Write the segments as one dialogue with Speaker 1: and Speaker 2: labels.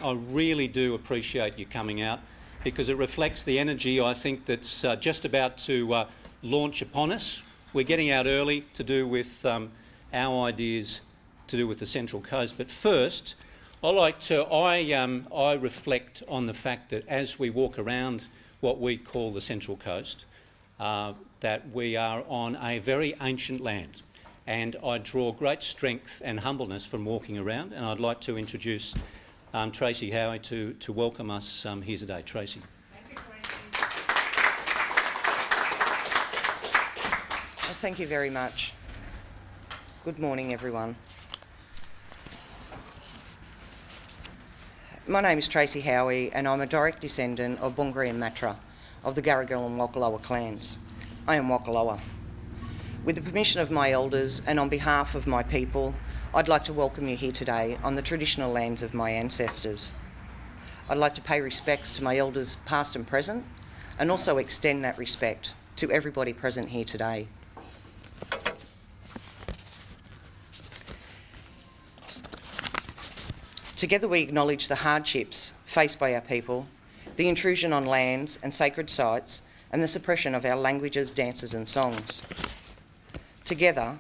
Speaker 1: I really do appreciate you coming out because it reflects the energy, I think, that's just about to launch upon us. We're getting out early to do with our ideas to do with the Central Coast. But first, I reflect on the fact that as we walk around what we call the Central Coast, that we are on a very ancient land. And I draw great strength and humbleness from walking around, and I'd like to introduce Tracy Howie to welcome us here today. Tracy.
Speaker 2: Thank you, Tracy. Well, thank you very much. Good morning, everyone. My name is Tracy Howie, and I'm a direct descendant of Bungaree and Matra, of the Garigal and Waikoloa clans. I am Waikoloa. With the permission of my elders and on behalf of my people, I'd like to welcome you here today on the traditional lands of my ancestors. I'd like to pay respects to my elders past and present, and also extend that respect to everybody present here today. Together we acknowledge the hardships faced by our people, the intrusion on lands and sacred sites, and the suppression of our languages, dances and songs. Together,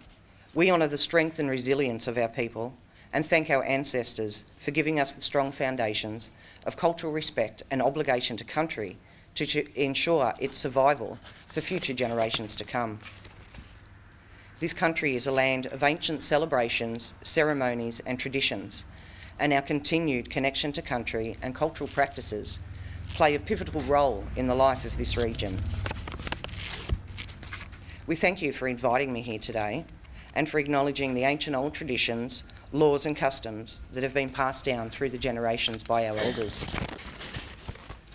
Speaker 2: we honour the strength and resilience of our people and thank our ancestors for giving us the strong foundations of cultural respect and obligation to country to ensure its survival for future generations to come. This country is a land of ancient celebrations, ceremonies and traditions, and our continued connection to country and cultural practices play a pivotal role in the life of this region. We thank you for inviting me here today and for acknowledging the ancient old traditions, laws and customs that have been passed down through the generations by our elders.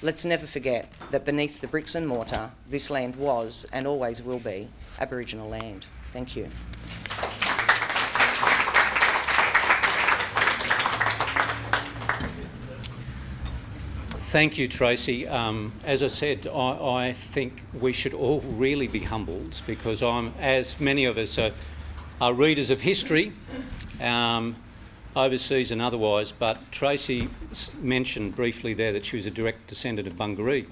Speaker 2: Let's never forget that beneath the bricks and mortar, this land was and always will be Aboriginal land. Thank you.
Speaker 1: Thank you, Tracy. As I said, I think we should all really be humbled because as many of us are readers of history, overseas and otherwise, but Tracy mentioned briefly there that she was a direct descendant of Bungaree.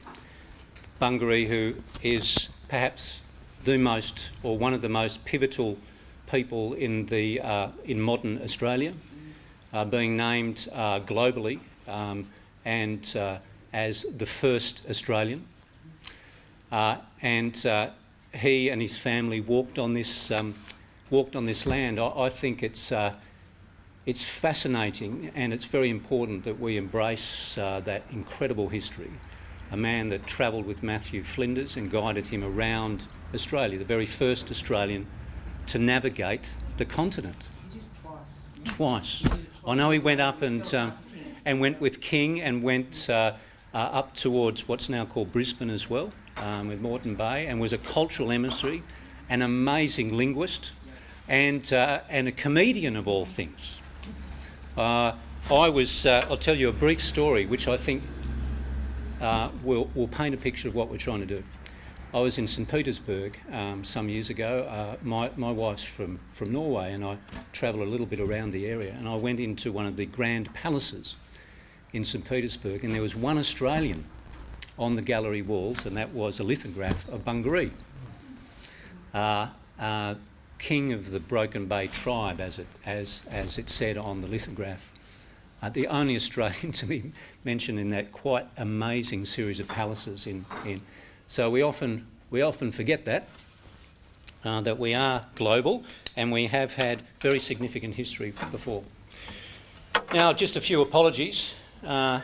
Speaker 1: Bungaree, who is perhaps the most, or one of the most pivotal people in modern Australia, being named globally and as the first Australian. He and his family walked on this land. I think it's fascinating, and it's very important that we embrace that incredible history. A man that travelled with Matthew Flinders and guided him around Australia, the very first Australian to navigate the continent.
Speaker 2: He did it
Speaker 1: Twice. I know he went up and went with King and went up towards what's now called Brisbane as well, with Moreton Bay, and was a cultural emissary, an amazing linguist, and a comedian of all things. I'll tell you a brief story which I think will paint a picture of what we're trying to do. I was in St Petersburg some years ago. My wife's from Norway, and I travel a little bit around the area, and I went into one of the grand palaces in St Petersburg, and there was one Australian on the gallery walls, and that was a lithograph of Bungaree, king of the Broken Bay tribe, as it said on the lithograph. The only Australian to be mentioned in that quite amazing series of palaces. So we often forget that we are global, and we have had very significant history before. Now, just a few apologies. For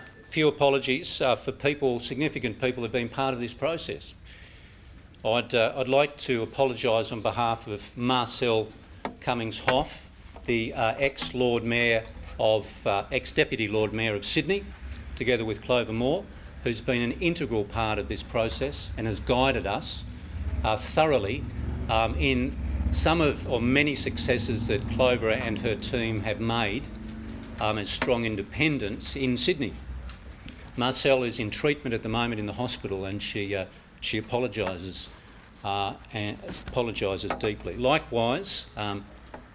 Speaker 1: people, significant people who've been part of this process. I'd like to apologise on behalf of Marcel Cummings-Hoff, the ex-Deputy Lord Mayor of Sydney, together with Clover Moore, who's been an integral part of this process and has guided us thoroughly in many successes that Clover and her team have made as strong independents in Sydney. Marcel is in treatment at the moment in the hospital, and she apologises deeply. Likewise,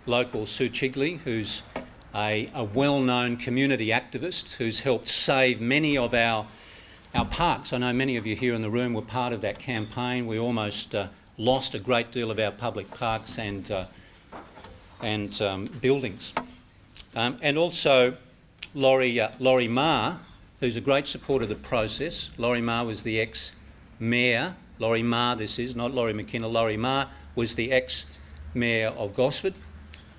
Speaker 1: local Sue Chigley, who's a well-known community activist who's helped save many of our parks. I know many of you here in the room were part of that campaign. We almost lost a great deal of our public parks and buildings. And also Laurie Marr, who's a great supporter of the process. Laurie Marr was the ex-mayor. Laurie Marr, this is, not Laurie McKenna. Laurie Marr was the ex-mayor of Gosford,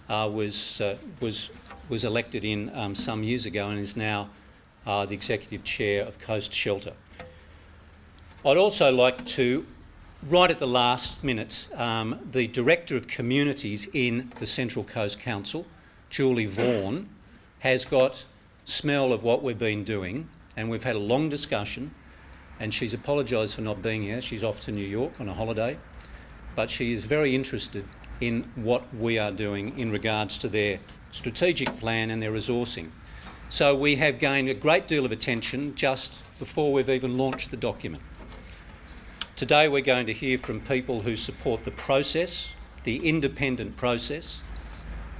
Speaker 1: was elected in some years ago and is now the executive chair of Coast Shelter. I'd also like to, right at the last minute, the Director of Communities in the Central Coast Council, Julie Vaughan, has got smell of what we've been doing, and we've had a long discussion, and she's apologised for not being here. She's off to New York on a holiday, but she is very interested in what we are doing in regards to their strategic plan and their resourcing. So we have gained a great deal of attention just before we've even launched the document. Today we're going to hear from people who support the process, the independent process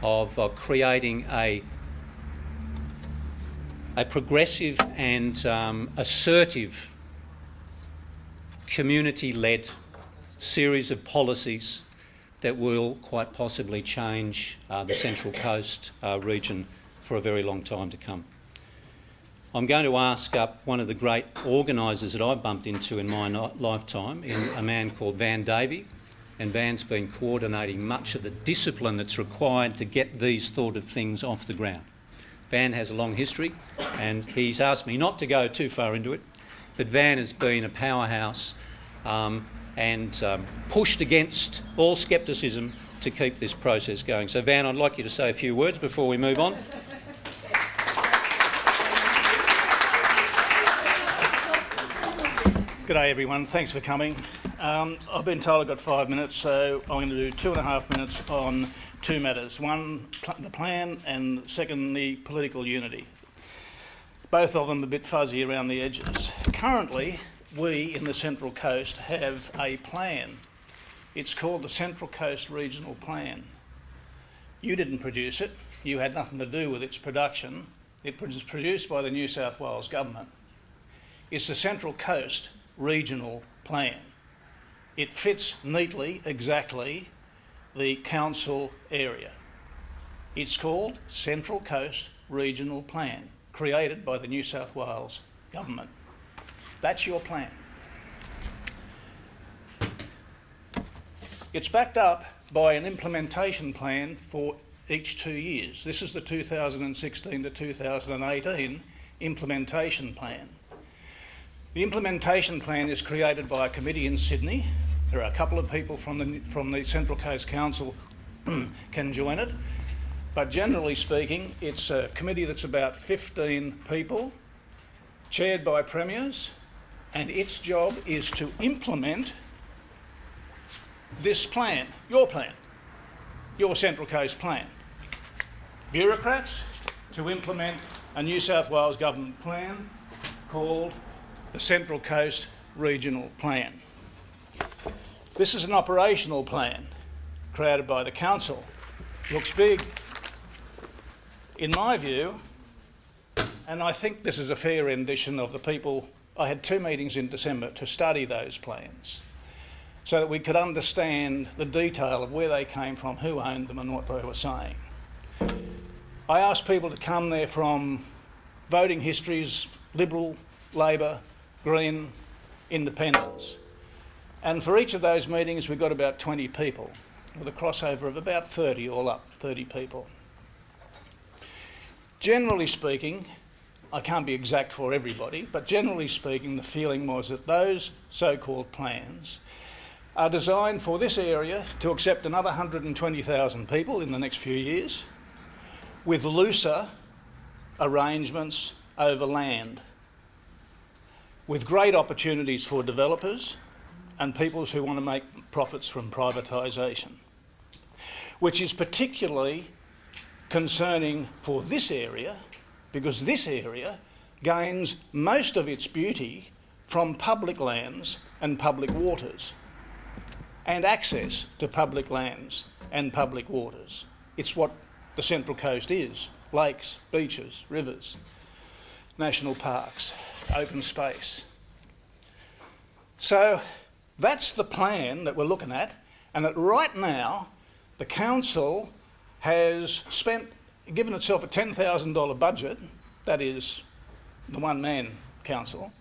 Speaker 1: of creating a progressive and assertive community-led series of policies that will quite possibly change the Central Coast region for a very long time to come. I'm going to ask up one of the great organisers that I've bumped into in my lifetime, a man called Davy, and Van's been coordinating much of the discipline that's required to get these sort of things off the ground. Van has a long history, and he's asked me not to go too far into it, but Van has been a powerhouse and pushed against all scepticism to keep this process going. So Van, I'd like you to say a few words before we move on.
Speaker 3: G'day everyone, thanks for coming. I've been told I've got 5 minutes, so I'm going to do 2.5 minutes on two matters. One, the plan, and second, the political unity. Both of them a bit fuzzy around the edges. Currently, we in the Central Coast have a plan. It's called the Central Coast Regional Plan. You didn't produce it. You had nothing to do with its production. It was produced by the New South Wales Government. It's the Central Coast Regional Plan. It fits neatly, exactly, the council area. It's called Central Coast Regional Plan, created by the New South Wales Government. That's your plan. It's backed up by an implementation plan for each 2 years. This is the 2016 to 2018 implementation plan. The implementation plan is created by a committee in Sydney. There are a couple of people from the Central Coast Council can join it, but generally speaking, it's a committee that's about 15 people, chaired by premiers, and its job is to implement this plan, your Central Coast plan. Bureaucrats to implement a New South Wales Government plan called the Central Coast Regional Plan. This is an operational plan created by the council. Looks big. In my view, and I think this is a fair rendition of the people, I had 2 meetings in December to study those plans so that we could understand the detail of where they came from, who owned them and what they were saying. I asked people to come there from voting histories, Liberal, Labor, Green, Independents. And for each of those meetings we got about 20 people, with a crossover of about 30 all up, 30 people. Generally speaking, I can't be exact for everybody, but generally speaking the feeling was that those so-called plans are designed for this area to accept another 120,000 people in the next few years, with looser arrangements over land, with great opportunities for developers and people who want to make profits from privatisation, which is particularly concerning for this area, because this area gains most of its beauty from public lands and public waters, and access to public lands and public waters. It's what the Central Coast is. lakes, beaches, rivers, national parks, open space. So that's the plan that we're looking at, and that right now the council has given itself a $10,000 budget, that is the one-man council,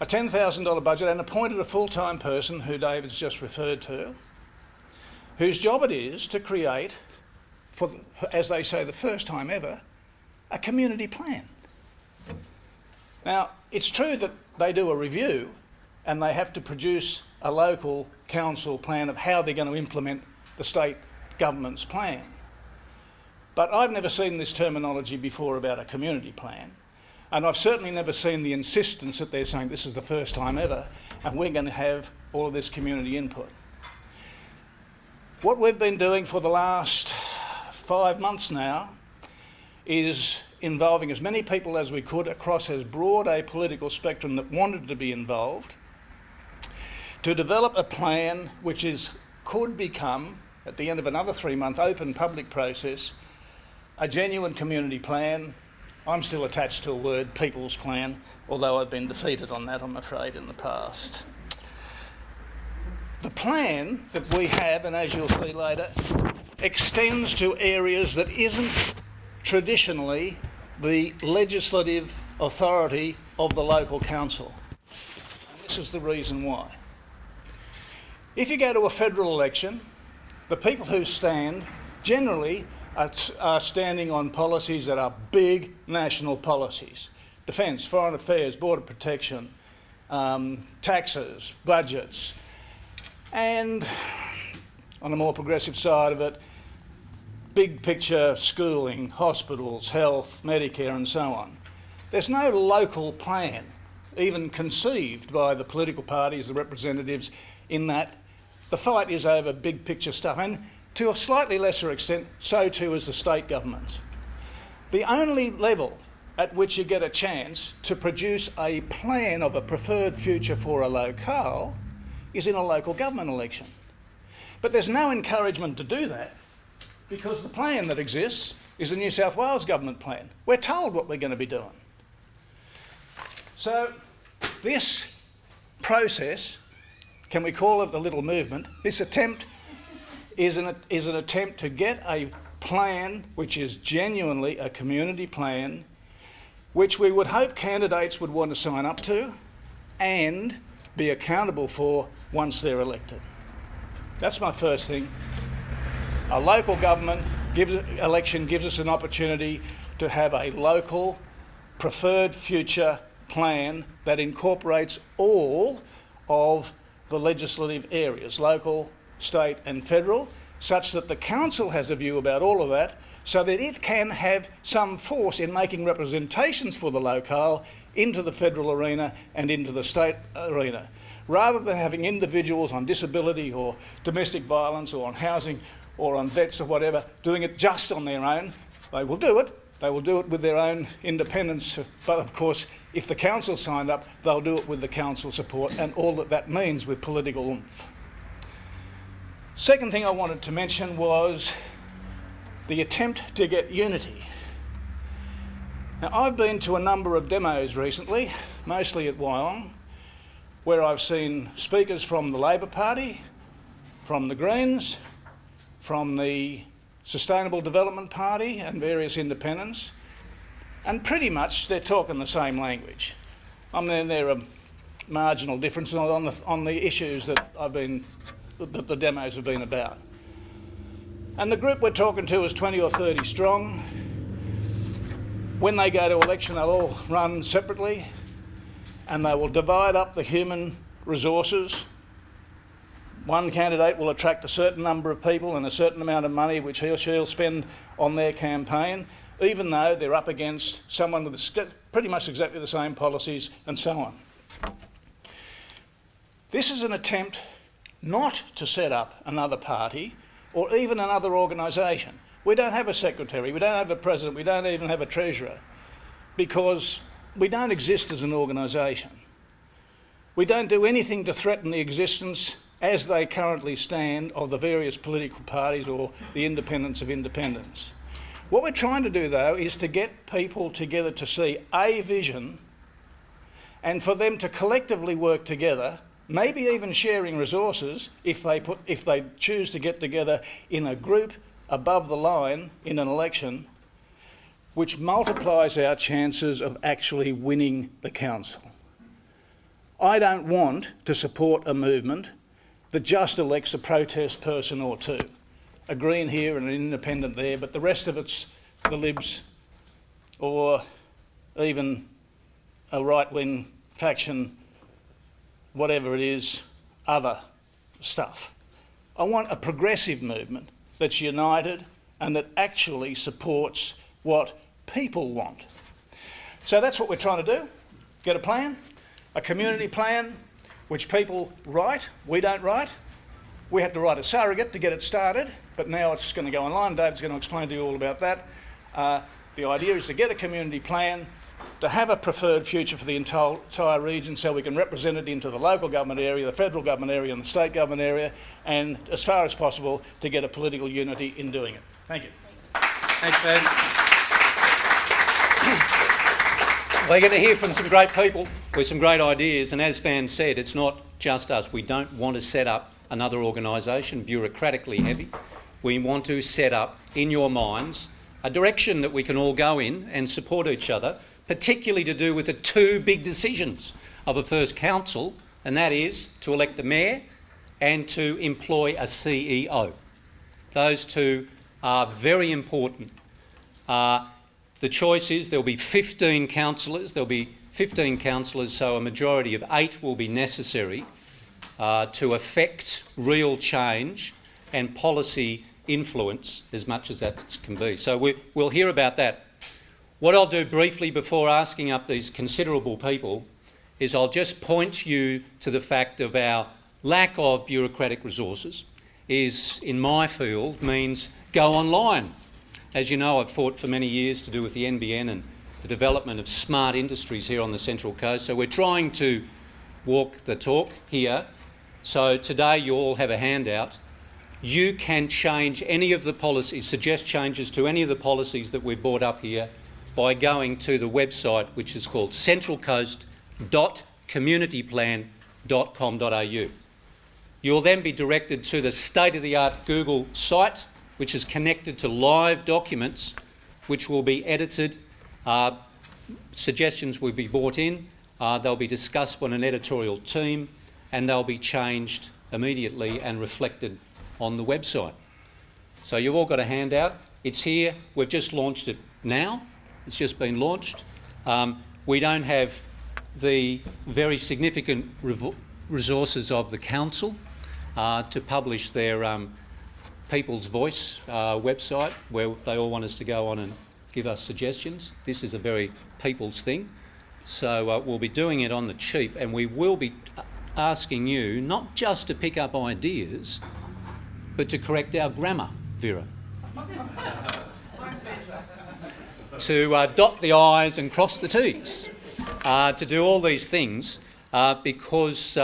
Speaker 3: a $10,000 budget, and appointed a full-time person who David's just referred to, whose job it is to create, for, as they say, the first time ever, a community plan. Now, it's true that they do a review and they have to produce a local council plan of how they're going to implement the state government's plan. But I've never seen this terminology before about a community plan, and I've certainly never seen the insistence that they're saying this is the first time ever and we're going to have all of this community input. What we've been doing for the last 5 months now is involving as many people as we could across as broad a political spectrum that wanted to be involved to develop a plan which could become, at the end of another 3-month open public process, a genuine community plan. I'm still attached to a word, people's plan, although I've been defeated on that, I'm afraid, in the past. The plan that we have, and as you'll see later, extends to areas that isn't traditionally the legislative authority of the local council. And this is the reason why. If you go to a federal election, the people who stand generally are standing on policies that are big national policies. Defence, foreign affairs, border protection, taxes, budgets, and on the more progressive side of it, big picture schooling, hospitals, health, Medicare and so on. There's no local plan even conceived by the political parties, the representatives, in that the fight is over big picture stuff, and to a slightly lesser extent, so too is the state government. The only level at which you get a chance to produce a plan of a preferred future for a locale is in a local government election. But there's no encouragement to do that because the plan that exists is the New South Wales government plan. We're told what we're going to be doing. So this process, can we call it a little movement, this attempt is an attempt to get a plan which is genuinely a community plan, which we would hope candidates would want to sign up to and be accountable for once they're elected. That's my first thing. A local government election gives us an opportunity to have a local preferred future plan that incorporates all of the legislative areas, local, state and federal, such that the council has a view about all of that, so that it can have some force in making representations for the locale into the federal arena and into the state arena, rather than having individuals on disability or domestic violence or on housing or on vets or whatever doing it just on their own. They will do it. They will do it with their own independence, but of course if the council signed up, they'll do it with the council support and all that that means with political oomph. Second thing I wanted to mention was the attempt to get unity. Now, I've been to a number of demos recently, mostly at Wyong, where I've seen speakers from the Labor Party, from the Greens, from the Sustainable Development Party and various independents, and pretty much they're talking the same language. I mean, there are marginal differences on the issues that the demos have been about. And the group we're talking to is 20 or 30 strong. When they go to election, they'll all run separately and they will divide up the human resources. One candidate will attract a certain number of people and a certain amount of money which he or she'll spend on their campaign, even though they're up against someone with pretty much exactly the same policies and so on. This is an attempt not to set up another party or even another organisation. We don't have a secretary, we don't have a president, we don't even have a treasurer, because we don't exist as an organisation. We don't do anything to threaten the existence as they currently stand of the various political parties or the independence of independence. What we're trying to do, though, is to get people together to see a vision and for them to collectively work together, maybe even sharing resources if they choose to get together in a group above the line in an election, which multiplies our chances of actually winning the council. I don't want to support a movement that just elects a protest person or two, a Green here and an independent there, but the rest of it's the Libs or even a right-wing faction, whatever it is, other stuff. I want a progressive movement that's united and that actually supports what people want. So that's what we're trying to do, get a plan, a community plan, which people write, we don't write. We had to write a surrogate to get it started, but now it's going to go online. Dave's going to explain to you all about that. The idea is to get a community plan, to have a preferred future for the entire region so we can represent it into the local government area, the federal government area and the state government area, and as far as possible to get a political unity in doing it. Thank you.
Speaker 1: Thanks, Ben. We're going to hear from some great people with some great ideas, and as Van said, it's not just us. We don't want to set up another organisation, bureaucratically heavy. We want to set up, in your minds, a direction that we can all go in and support each other, particularly to do with the two big decisions of a first council, and that is to elect a mayor and to employ a CEO. Those two are very important. The choice is there'll be 15 councillors. There'll be 15 councillors, so a majority of 8 will be necessary to effect real change and policy influence as much as that can be. So we'll hear about that. What I'll do briefly before asking up these considerable people is I'll just point you to the fact of our lack of bureaucratic resources is, in my field, means go online. As you know, I've fought for many years to do with the NBN and the development of smart industries here on the Central Coast. So we're trying to walk the talk here. So today you all have a handout. You can change any of the policies, suggest changes to any of the policies that we've brought up here by going to the website, which is called centralcoast.communityplan.com.au. You'll then be directed to the state-of-the-art Google site, which is connected to live documents, which will be edited. Suggestions will be brought in. They'll be discussed by an editorial team, and they'll be changed immediately and reflected on the website. So you've all got a handout. It's here. We've just launched it now. It's just been launched. We don't have the very significant resources of the council to publish their People's Voice website, where they all want us to go on and give us suggestions. This is a very people's thing. So we'll be doing it on the cheap, and we will be asking you not just to pick up ideas, but to correct our grammar, Vera. To dot the I's and cross the T's, to do all these things, because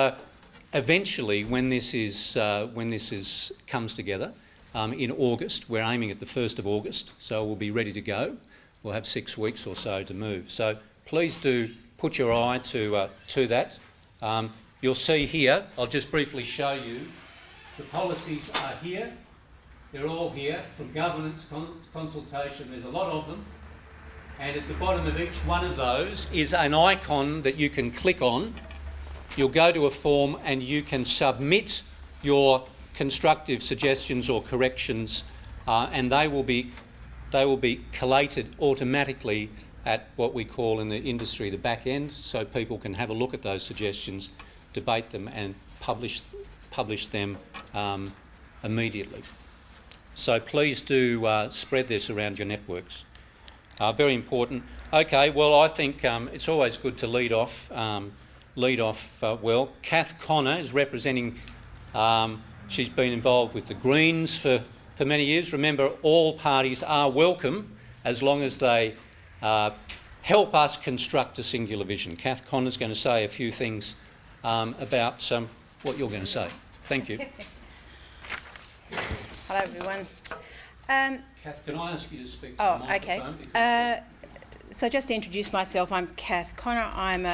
Speaker 1: eventually, when this comes together in August, we're aiming at the 1st of August, so we'll be ready to go. We'll have 6 weeks or so to move. So please do put your eye to that. You'll see here, I'll just briefly show you, the policies are here. They're all here, from governance, consultation, there's a lot of them. And at the bottom of each one of those is an icon that you can click on. You'll go to a form and you can submit your constructive suggestions or corrections, and they will be collated automatically at what we call in the industry the back end, so people can have a look at those suggestions, debate them and publish them immediately. So please do spread this around your networks. Very important. Okay, well, I think it's always good to lead off well. Kath Connor is representing, she's been involved with the Greens for many years. Remember, all parties are welcome as long as they help us construct a singular vision. Kath Connor's going to say a few things about what you're going to say. Thank you.
Speaker 4: Hello everyone.
Speaker 1: Kath, can I ask you to speak to the
Speaker 4: Oh,
Speaker 1: microphone?
Speaker 4: okay. So just to introduce myself, I'm Kath Connor. I'm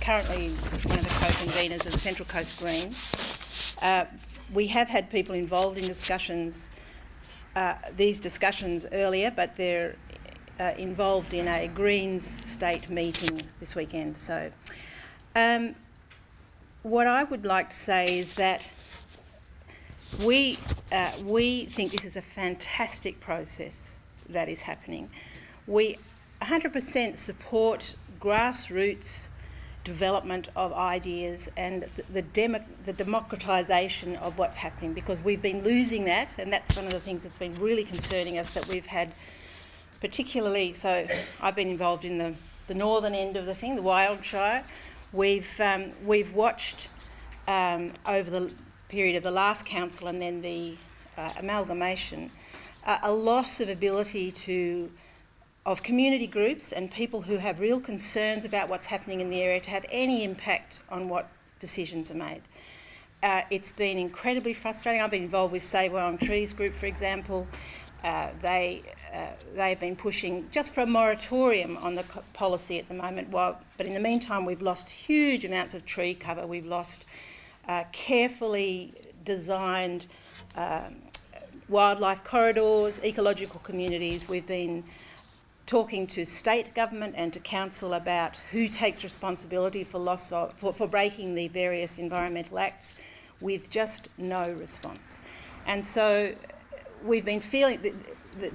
Speaker 4: currently one of the co-conveners of the Central Coast Greens. We have had people involved in these discussions earlier, but they're involved in a Greens state meeting this weekend. So what I would like to say is that we think this is a fantastic process that is happening. We 100% support grassroots development of ideas and the democratisation of what's happening, because we've been losing that, and that's one of the things that's been really concerning us, that we've had particularly, so I've been involved in the northern end of the thing, the Wildshire. We've watched over the period of the last council and then the amalgamation, a loss of ability of community groups and people who have real concerns about what's happening in the area to have any impact on what decisions are made. It's been incredibly frustrating. I've been involved with Save Wyong Trees group, for example. They've been pushing just for a moratorium on the policy at the moment, but in the meantime we've lost huge amounts of tree cover. We've lost carefully designed wildlife corridors, ecological communities. We've been talking to state government and to council about who takes responsibility for breaking the various environmental acts, with just no response. And so we've been feeling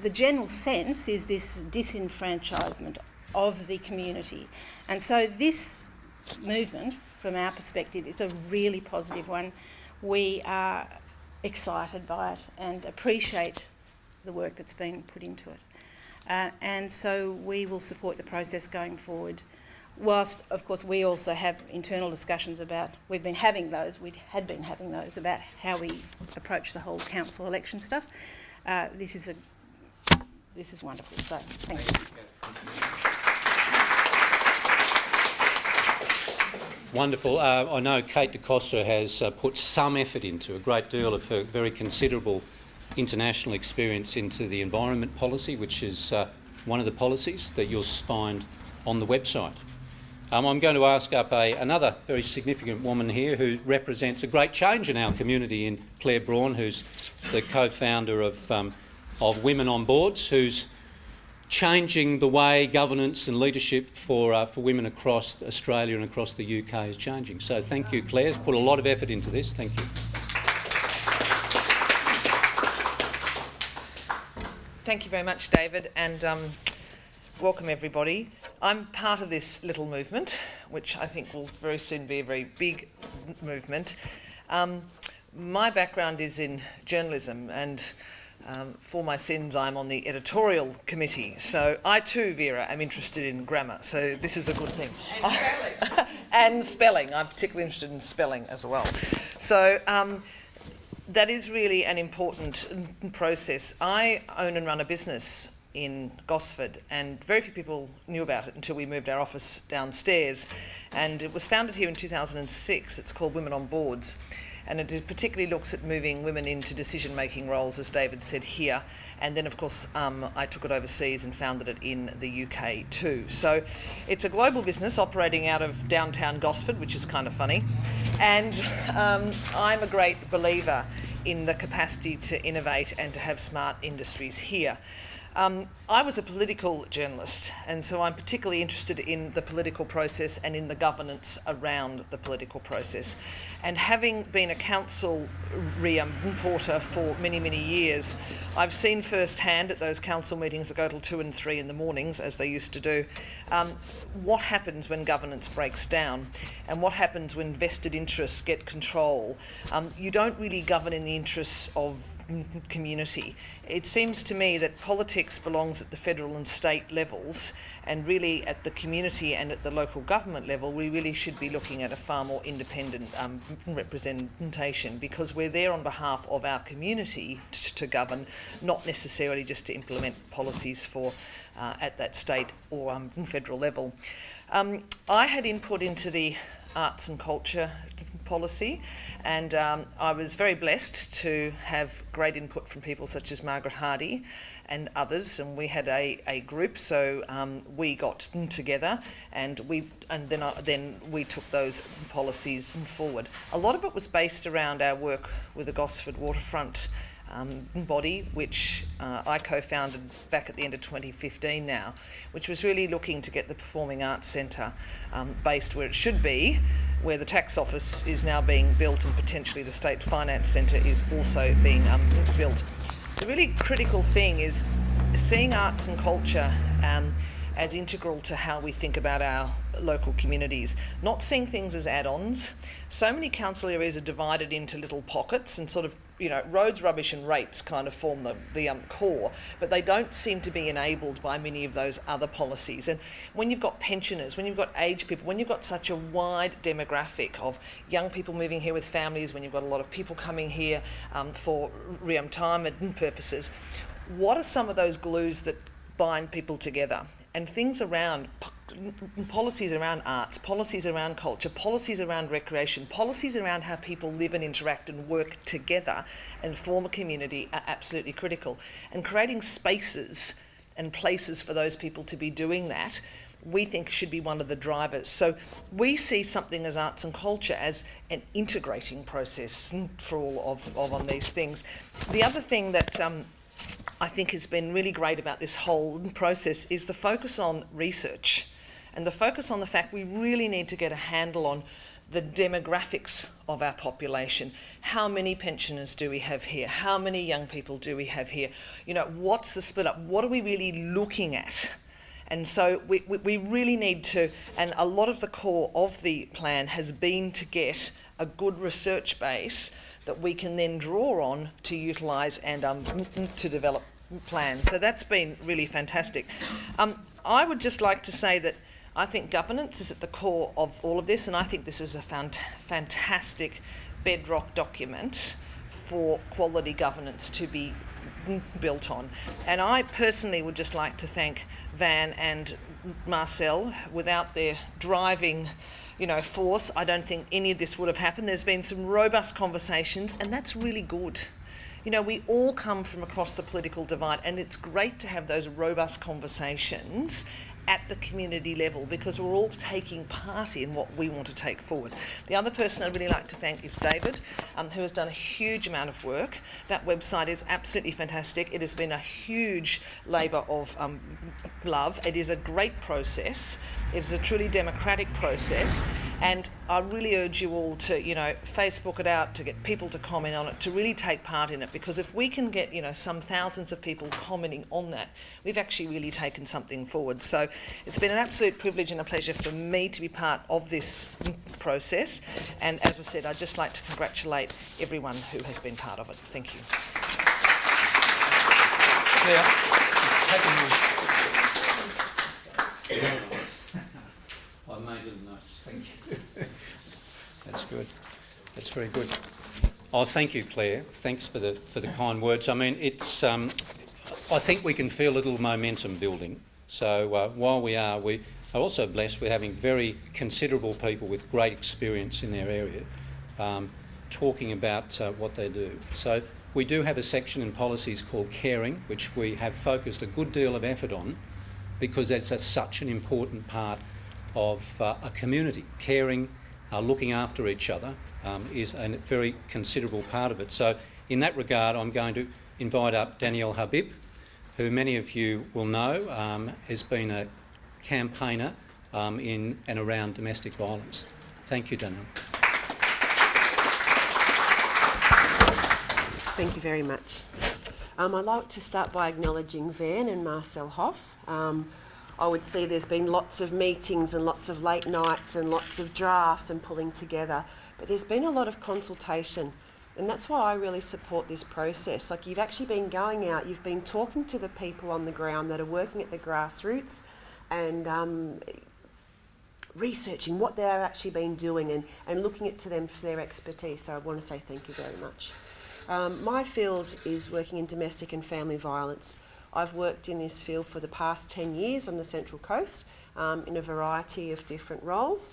Speaker 4: the general sense is this disenfranchisement of the community. And so this movement, from our perspective, is a really positive one. We are excited by it and appreciate the work that's been put into it. And so we will support the process going forward, whilst, of course, we also have internal discussions about, we had been having those about how we approach the whole council election stuff. This is wonderful, so thank you.
Speaker 1: Wonderful. I know Kate DeCosta has put some effort into, a great deal of her very considerable international experience into the environment policy, which is one of the policies that you'll find on the website. I'm going to ask up another very significant woman here who represents a great change in our community, in Claire Braund, who's the co-founder of Women on Boards, who's changing the way governance and leadership for women across Australia and across the UK is changing. So thank you, Claire. Put a lot of effort into this. Thank you.
Speaker 5: Thank you very much, David, and welcome everybody. I'm part of this little movement, which I think will very soon be a very big movement. My background is in journalism, and for my sins I'm on the editorial committee. So I too, Vera, am interested in grammar, so this is a good thing. And spelling. And spelling. I'm particularly interested in spelling as well. So that is really an important process. I own and run a business in Gosford, and very few people knew about it until we moved our office downstairs. And it was founded here in 2006. It's called Women on Boards, and it particularly looks at moving women into decision-making roles, as David said here. And then, of course, I took it overseas and founded it in the UK too. So it's a global business operating out of downtown Gosford, which is kind of funny. And I'm a great believer in the capacity to innovate and to have smart industries here. I was a political journalist, and so I'm particularly interested in the political process and in the governance around the political process. And having been a council reporter for many, many years, I've seen firsthand at those council meetings that go till 2 and 3 in the mornings, as they used to do, what happens when governance breaks down and what happens when vested interests get control. You don't really govern in the interests of community. It seems to me that politics belongs at the federal and state levels, and really at the community and at the local government level we really should be looking at a far more independent representation, because we're there on behalf of our community to govern, not necessarily just to implement policies for at that state or federal level. I had input into the arts and culture policy, and I was very blessed to have great input from people such as Margaret Hardy and others, and we had a group, so we got together and then we took those policies forward. A lot of it was based around our work with the Gosford Waterfront body, which I co-founded back at the end of 2015 now, which was really looking to get the Performing Arts Centre based where it should be, where the tax office is now being built and potentially the State Finance Centre is also being built. The really critical thing is seeing arts and culture as integral to how we think about our local communities, not seeing things as add-ons. So many council areas are divided into little pockets and sort of, you know, roads, rubbish and rates kind of form the core, but they don't seem to be enabled by many of those other policies. And when you've got pensioners, when you've got aged people, when you've got such a wide demographic of young people moving here with families, when you've got a lot of people coming here for retirement purposes, what are some of those glues that bind people together? And things around policies around arts, policies around culture, policies around recreation, policies around how people live and interact and work together and form a community are absolutely critical. And creating spaces and places for those people to be doing that, we think should be one of the drivers. So we see something as arts and culture as an integrating process for all of these things. The other thing that I think has been really great about this whole process is the focus on research and the focus on the fact we really need to get a handle on the demographics of our population. How many pensioners do we have here? How many young people do we have here? You know, what's the split up? What are we really looking at? And so we really need to, and a lot of the core of the plan has been to get a good research base that we can then draw on to utilise and to develop plans. So that's been really fantastic. I would just like to say that I think governance is at the core of all of this, and I think this is a fantastic bedrock document for quality governance to be built on. And I personally would just like to thank Van and Marcel. Without their driving force, I don't think any of this would have happened. There's been some robust conversations, and that's really good. You know, we all come from across the political divide, and it's great to have those robust conversations at the community level because we're all taking part in what we want to take forward. The other person I'd really like to thank is David, who has done a huge amount of work. That website is absolutely fantastic. It has been a huge labour of love. It is a great process. It is a truly democratic process, and I really urge you all to, Facebook it out, to get people to comment on it, to really take part in it, because if we can get, some thousands of people commenting on that, we've actually really taken something forward. So it's been an absolute privilege and a pleasure for me to be part of this process, and as I said, I'd just like to congratulate everyone who has been part of it. Thank you.
Speaker 1: I made little notes. Thank you. That's good. That's very good. Oh, thank you, Claire. Thanks for the kind words. I mean, it's. I think we can feel a little momentum building. So while we are also blessed with having very considerable people with great experience in their area, talking about what they do. So we do have a section in policies called caring, which we have focused a good deal of effort on, because that's such an important part of a community. Caring, looking after each other is a very considerable part of it. So in that regard, I'm going to invite up Danielle Habib, who many of you will know has been a campaigner in and around domestic violence. Thank you, Danielle.
Speaker 6: Thank you very much. I'd like to start by acknowledging Van and Marcel Hoff. I would see there's been lots of meetings and lots of late nights and lots of drafts and pulling together, but there's been a lot of consultation, and that's why I really support this process. Like, you've actually been going out, you've been talking to the people on the ground that are working at the grassroots and researching what they've actually been doing and looking to them for their expertise. So I want to say thank you very much. My field is working in domestic and family violence. I've worked in this field for the past 10 years on the Central Coast in a variety of different roles.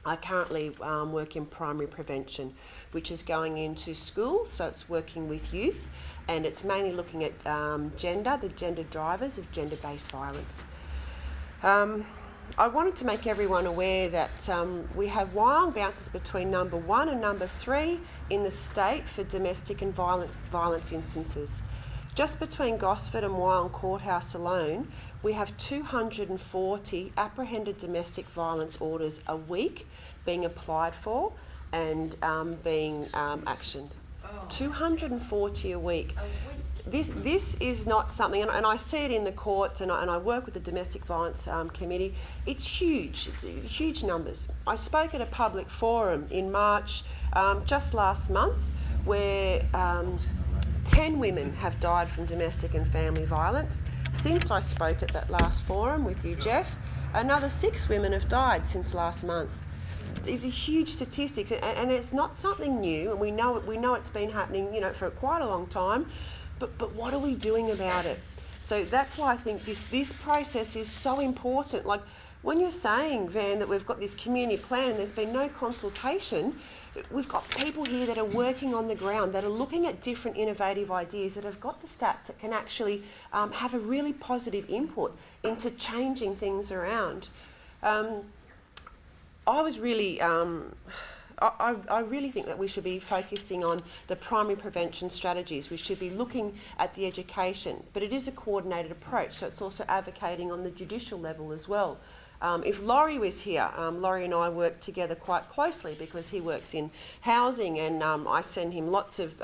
Speaker 6: I currently work in primary prevention, which is going into schools, so it's working with youth, and it's mainly looking at the gender drivers of gender-based violence. I wanted to make everyone aware that we have Wyong bounces between number 1 and number 3 in the state for domestic and violence instances. Just between Gosford and Wyong Courthouse alone, we have 240 apprehended domestic violence orders a week being applied for and being actioned. 240 a week. This is not something, and I see it in the courts, and I work with the Domestic Violence Committee. It's huge. It's huge numbers. I spoke at a public forum in March, just last month, where 10 women have died from domestic and family violence. Since I spoke at that last forum with you, Jeff, another 6 women have died since last month. These are huge statistics, and it's not something new, and we know it's been happening, for quite a long time. But what are we doing about it? So that's why I think this process is so important. Like when you're saying, Van, that we've got this community plan and there's been no consultation, we've got people here that are working on the ground, that are looking at different innovative ideas, that have got the stats that can actually have a really positive input into changing things around. I really think that we should be focusing on the primary prevention strategies. We should be looking at the education, but it is a coordinated approach, so it's also advocating on the judicial level as well. If Laurie was here, Laurie and I work together quite closely because he works in housing, and I send him lots of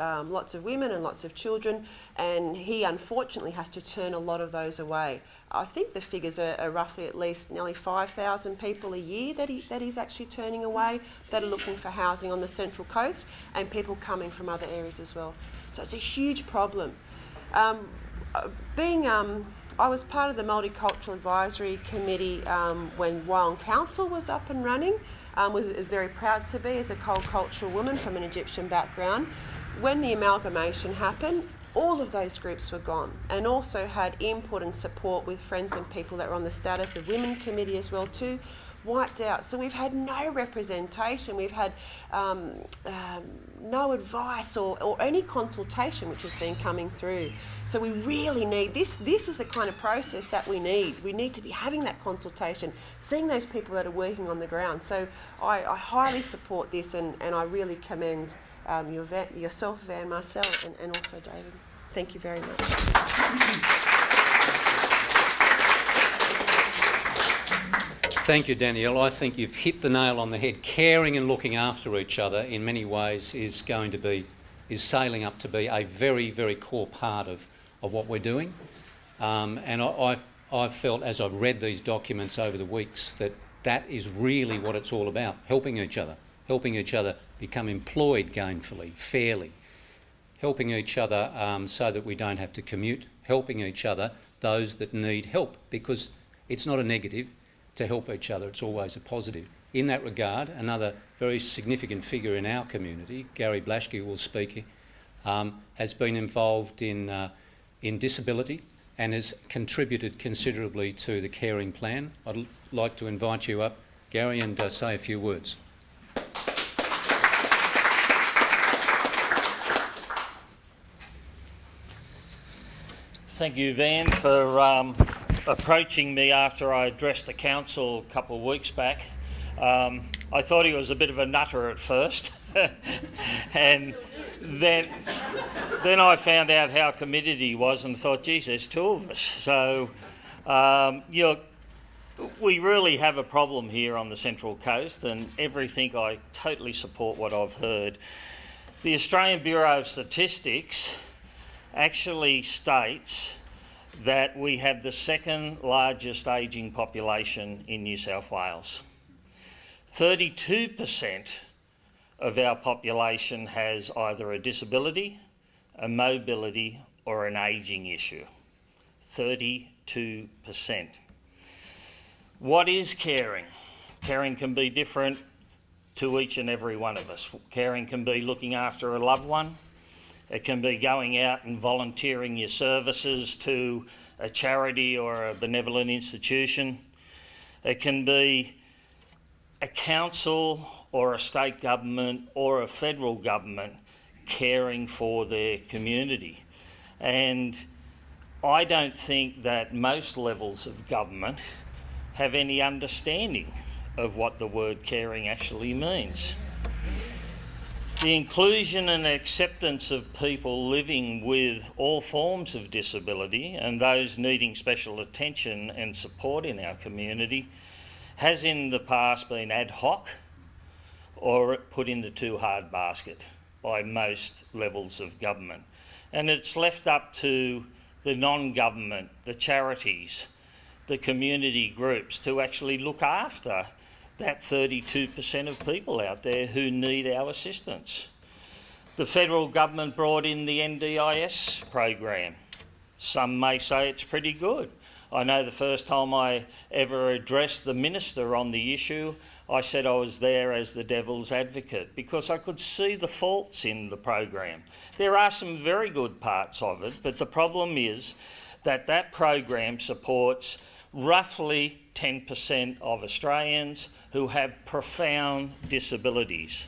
Speaker 6: women and lots of children, and he unfortunately has to turn a lot of those away. I think the figures are roughly at least nearly 5,000 people a year that he's actually turning away, that are looking for housing on the Central Coast, and people coming from other areas as well. So it's a huge problem. I was part of the Multicultural Advisory Committee when Wyong Council was up and running. Was very proud to be as a cultural woman from an Egyptian background. When the amalgamation happened, all of those groups were gone, and also had input and support with friends and people that were on the Status of Women Committee as well too, wiped out. So we've had no representation, we've had no advice or any consultation which has been coming through. So we really need, this is the kind of process that we need. We need to be having that consultation, seeing those people that are working on the ground. So I highly support this, and I really commend yourself, Van, Marcel, and also David. Thank you very much.
Speaker 1: Thank you, Danielle. I think you've hit the nail on the head. Caring and looking after each other in many ways is sailing up to be a very, very core part of what we're doing. And I've felt, as I've read these documents over the weeks, that is really what it's all about, helping each other become employed gainfully, fairly, helping each other so that we don't have to commute, helping each other, those that need help, because it's not a negative to help each other, it's always a positive. In that regard, another very significant figure in our community, Gary Blaschke will speak, has been involved in disability and has contributed considerably to the caring plan. I'd like to invite you up, Gary, and say a few words.
Speaker 7: Thank you, Van, for approaching me after I addressed the council a couple of weeks back. I thought he was a bit of a nutter at first, and then I found out how committed he was and thought, geez, there's 2 of us. So we really have a problem here on the Central Coast, and I totally support what I've heard. The Australian Bureau of Statistics actually states that we have the 2nd largest ageing population in New South Wales. 32% of our population has either a disability, a mobility, or an ageing issue. 32%. What is caring? Caring can be different to each and every one of us. Caring can be looking after a loved one. It can be going out and volunteering your services to a charity or a benevolent institution. It can be a council or a state government or a federal government caring for their community. And I don't think that most levels of government have any understanding of what the word caring actually means. The inclusion and acceptance of people living with all forms of disability and those needing special attention and support in our community has in the past been ad hoc or put in the too hard basket by most levels of government. And it's left up to the non-government, the charities, the community groups to actually look after that 32% of people out there who need our assistance. The federal government brought in the NDIS program. Some may say it's pretty good. I know the first time I ever addressed the minister on the issue, I said I was there as the devil's advocate because I could see the faults in the program. There are some very good parts of it, but the problem is that that program supports roughly 10% of Australians who have profound disabilities.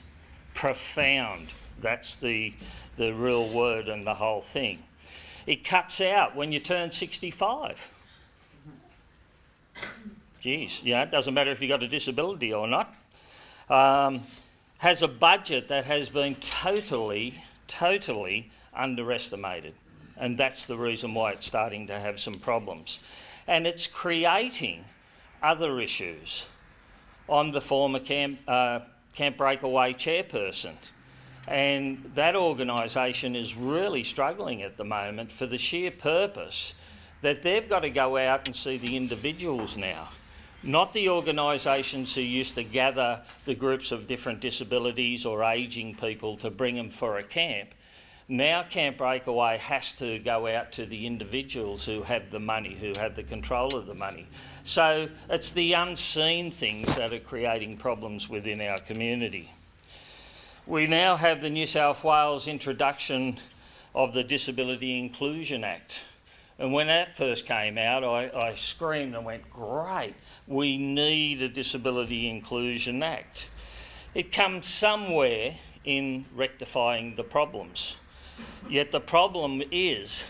Speaker 7: Profound, that's the real word and the whole thing. It cuts out when you turn 65. Geez, you know, it doesn't matter if you've got a disability or not. Has a budget that has been totally underestimated. And that's the reason why it's starting to have some problems. And it's creating other issues. I'm the former Camp Breakaway chairperson, and that organisation is really struggling at the moment for the sheer purpose that they've got to go out and see the individuals now, not the organisations who used to gather the groups of different disabilities or ageing people to bring them for a camp. Now Camp Breakaway has to go out to the individuals who have the money, who have the control of the money. So it's the unseen things that are creating problems within our community. We now have the New South Wales introduction of the Disability Inclusion Act. And when that first came out, I screamed and went, great, we need a Disability Inclusion Act. It comes somewhere in rectifying the problems. Yet the problem is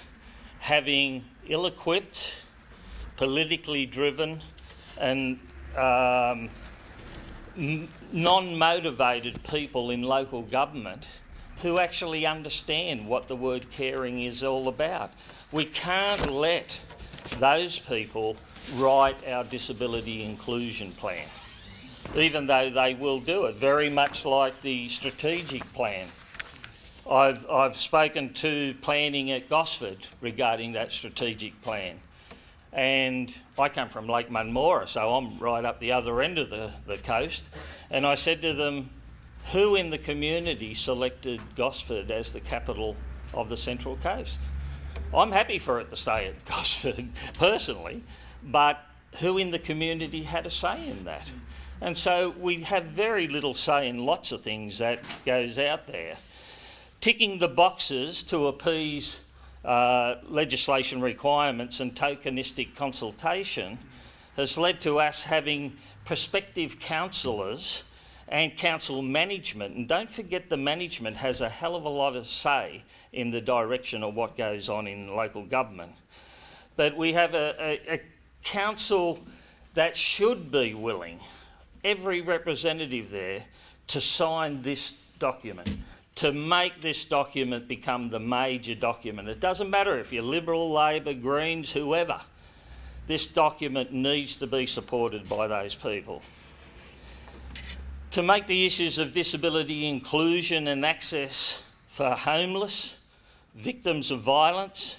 Speaker 7: having ill-equipped, politically driven and non-motivated people in local government who actually understand what the word caring is all about. We can't let those people write our disability inclusion plan, even though they will do it, very much like the strategic plan. I've spoken to planning at Gosford regarding that strategic plan. And I come from Lake Munmora, so I'm right up the other end of the coast. And I said to them, who in the community selected Gosford as the capital of the Central Coast? I'm happy for it to stay at Gosford personally, but who in the community had a say in that? And so we have very little say in lots of things that goes out there. Ticking the boxes to appease legislation requirements and tokenistic consultation has led to us having prospective councillors and council management. And don't forget the management has a hell of a lot of say in the direction of what goes on in local government. But we have a council that should be willing, every representative there, to sign this document, to make this document become the major document. It doesn't matter if you're Liberal, Labor, Greens, whoever. This document needs to be supported by those people. To make the issues of disability inclusion and access for homeless, victims of violence,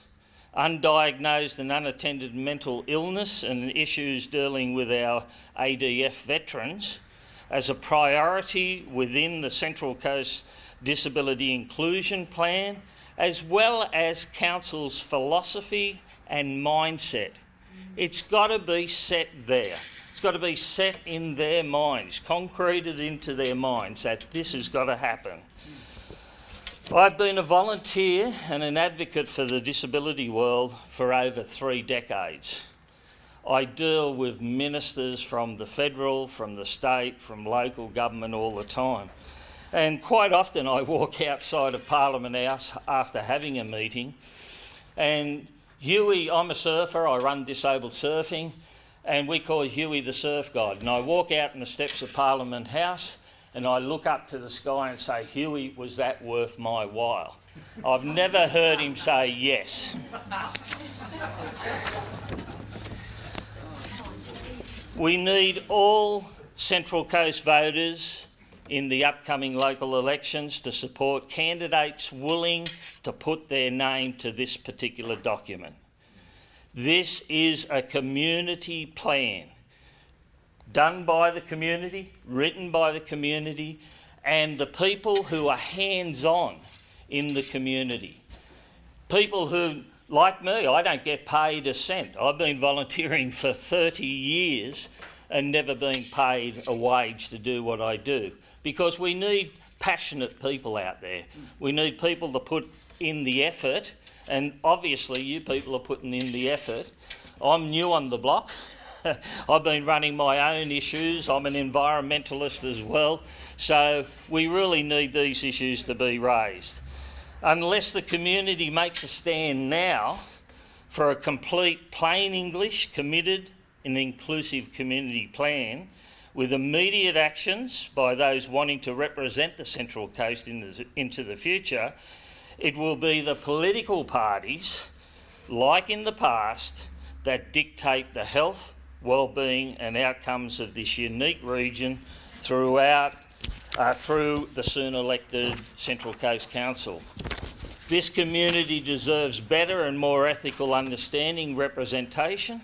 Speaker 7: undiagnosed and unattended mental illness and issues dealing with our ADF veterans as a priority within the Central Coast Disability Inclusion Plan, as well as Council's philosophy and mindset. It's got to be set there. It's got to be set in their minds, concreted into their minds that this has got to happen. I've been a volunteer and an advocate for the disability world for over 3 decades. I deal with ministers from the federal, from the state, from local government all the time. And quite often I walk outside of Parliament House after having a meeting, and Huey, I'm a surfer, I run disabled surfing, and we call Huey the surf guide. And I walk out in the steps of Parliament House and I look up to the sky and say, Huey, was that worth my while? I've never heard him say yes. We need all Central Coast voters in the upcoming local elections to support candidates willing to put their name to this particular document. This is a community plan, done by the community, written by the community, and the people who are hands-on in the community. People who, like me, I don't get paid a cent. I've been volunteering for 30 years and never been paid a wage to do what I do, because we need passionate people out there. We need people to put in the effort, and obviously you people are putting in the effort. I'm new on the block. I've been running my own issues. I'm an environmentalist as well. So we really need these issues to be raised. Unless the community makes a stand now for a complete, plain English, committed and inclusive community plan with immediate actions by those wanting to represent the Central Coast into the future, it will be the political parties, like in the past, that dictate the health, well-being and outcomes of this unique region through the soon elected Central Coast Council. This community deserves better and more ethical understanding representation,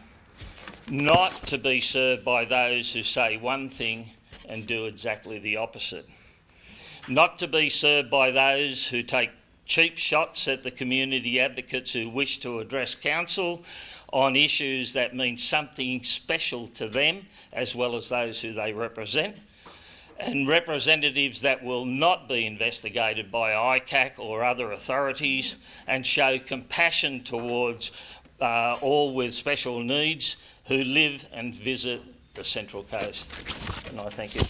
Speaker 7: not to be served by those who say one thing and do exactly the opposite. Not to be served by those who take cheap shots at the community advocates who wish to address council on issues that mean something special to them as well as those who they represent, and representatives that will not be investigated by ICAC or other authorities and show compassion towards all with special needs who live and visit the Central Coast. And I thank you.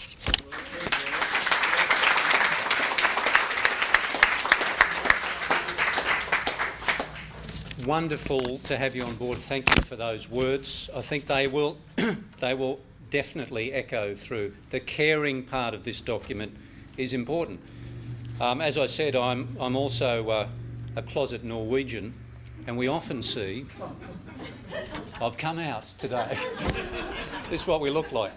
Speaker 1: Wonderful to have you on board. Thank you for those words. I think they will definitely echo through. The caring part of this document is important. As I said, I'm also a closet Norwegian, and we often see, I've come out today, this is what we look like.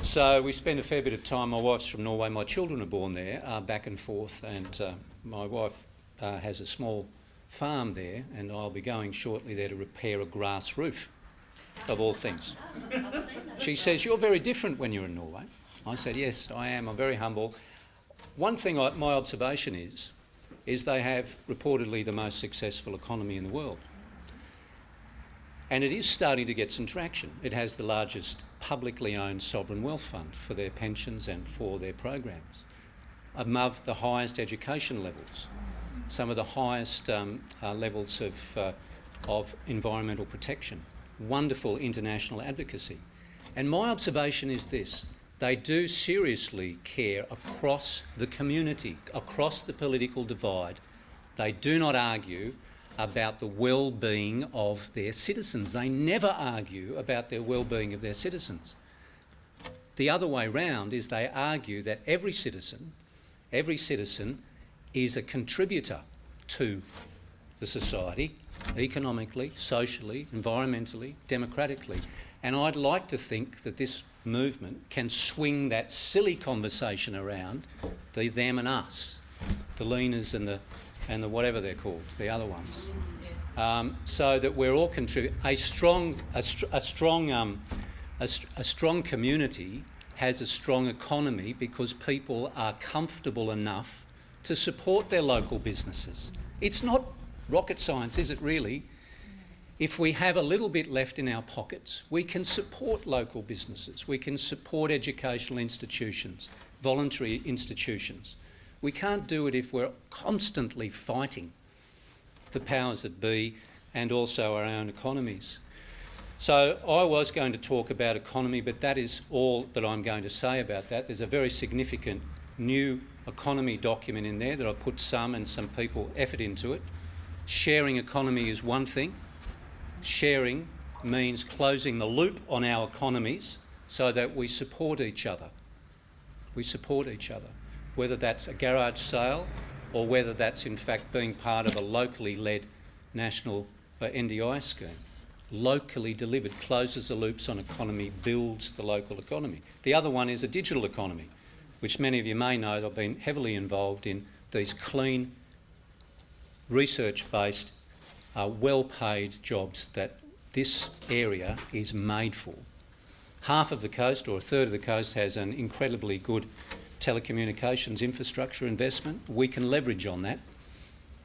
Speaker 1: So we spend a fair bit of time, my wife's from Norway, my children are born there, back and forth, and my wife has a small farm there, and I'll be going shortly there to repair a grass roof, of all things. She says, you're very different when you're in Norway. I said, yes, I am, I'm very humble. One thing my observation is they have reportedly the most successful economy in the world. And it is starting to get some traction. It has the largest publicly owned sovereign wealth fund for their pensions and for their programs, above the highest education levels, some of the highest levels of environmental protection, wonderful international advocacy. And my observation is this: they do seriously care across the community, across the political divide. They do not argue about the well-being of their citizens. They never argue about the well-being of their citizens. The other way round is they argue that every citizen is a contributor to the society, economically, socially, environmentally, democratically. And I'd like to think that this movement can swing that silly conversation around, the them and us, the leaners and the whatever they're called, the other ones, so that we're all contributing. A strong community has a strong economy because people are comfortable enough to support their local businesses. It's not rocket science, is it really? If we have a little bit left in our pockets, we can support local businesses, we can support educational institutions, voluntary institutions. We can't do it if we're constantly fighting the powers that be and also our own economies. So I was going to talk about economy, but that is all that I'm going to say about that. There's a very significant new economy document in there that I put some people effort into it. Sharing economy is one thing. Sharing means closing the loop on our economies so that we support each other. We support each other, whether that's a garage sale or whether that's in fact being part of a locally led national NDI scheme. Locally delivered closes the loops on economy, builds the local economy. The other one is a digital economy, which many of you may know that I've been heavily involved in these clean, research-based, well-paid jobs that this area is made for. Half of the coast, or a third of the coast, has an incredibly good telecommunications infrastructure investment. We can leverage on that.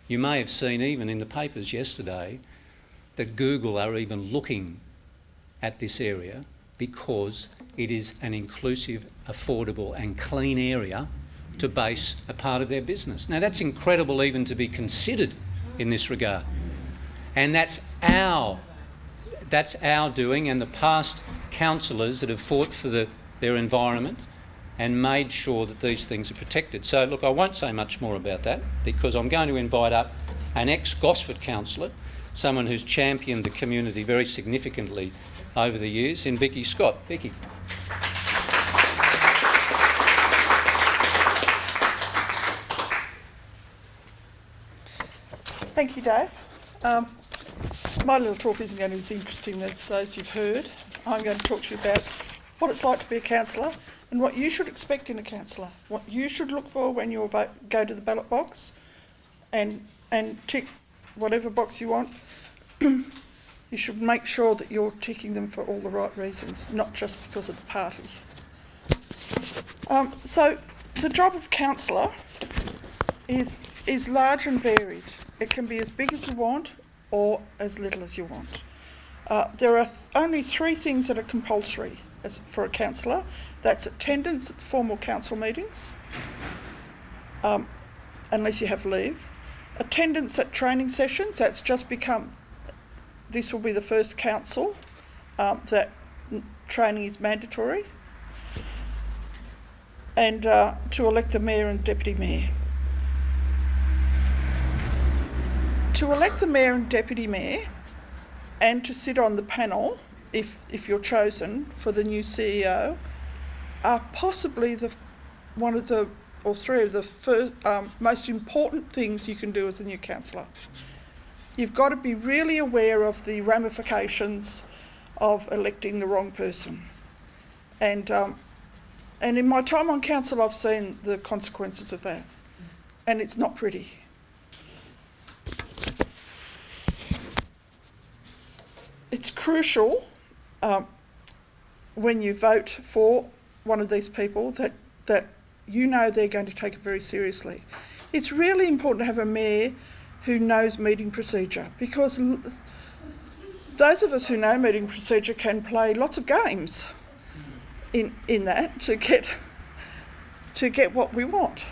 Speaker 1: You may have seen even in the papers yesterday that Google are even looking at this area because it is an inclusive, affordable and clean area to base a part of their business. Now that's incredible even to be considered in this regard. And that's our doing, and the past councillors that have fought for their environment and made sure that these things are protected. So look, I won't say much more about that because I'm going to invite up an ex-Gosford councillor, someone who's championed the community very significantly over the years, in Vicki Scott. Vicki.
Speaker 8: Thank you, Dave. My little talk isn't going to be as interesting as those you've heard. I'm going to talk to you about what it's like to be a councillor and what you should expect in a councillor, what you should look for when you go to the ballot box and tick whatever box you want. You should make sure that you're ticking them for all the right reasons, not just because of the party. So the job of councillor is large and varied. It can be as big as you want or as little as you want. There are only three things that are compulsory for a councillor. That's attendance at the formal council meetings, unless you have leave. Attendance at training sessions, that's just become, this will be the first council that training is mandatory. And to elect the mayor and deputy mayor. To elect the mayor and deputy mayor and to sit on the panel, if you're chosen for the new CEO, are possibly one of the, or three of the first, most important things you can do as a new councillor. You've got to be really aware of the ramifications of electing the wrong person. And in my time on council, I've seen the consequences of that, and it's not pretty. It's crucial when you vote for one of these people that you know they're going to take it very seriously. It's really important to have a mayor who knows meeting procedure, because those of us who know meeting procedure can play lots of games in that to get what we want.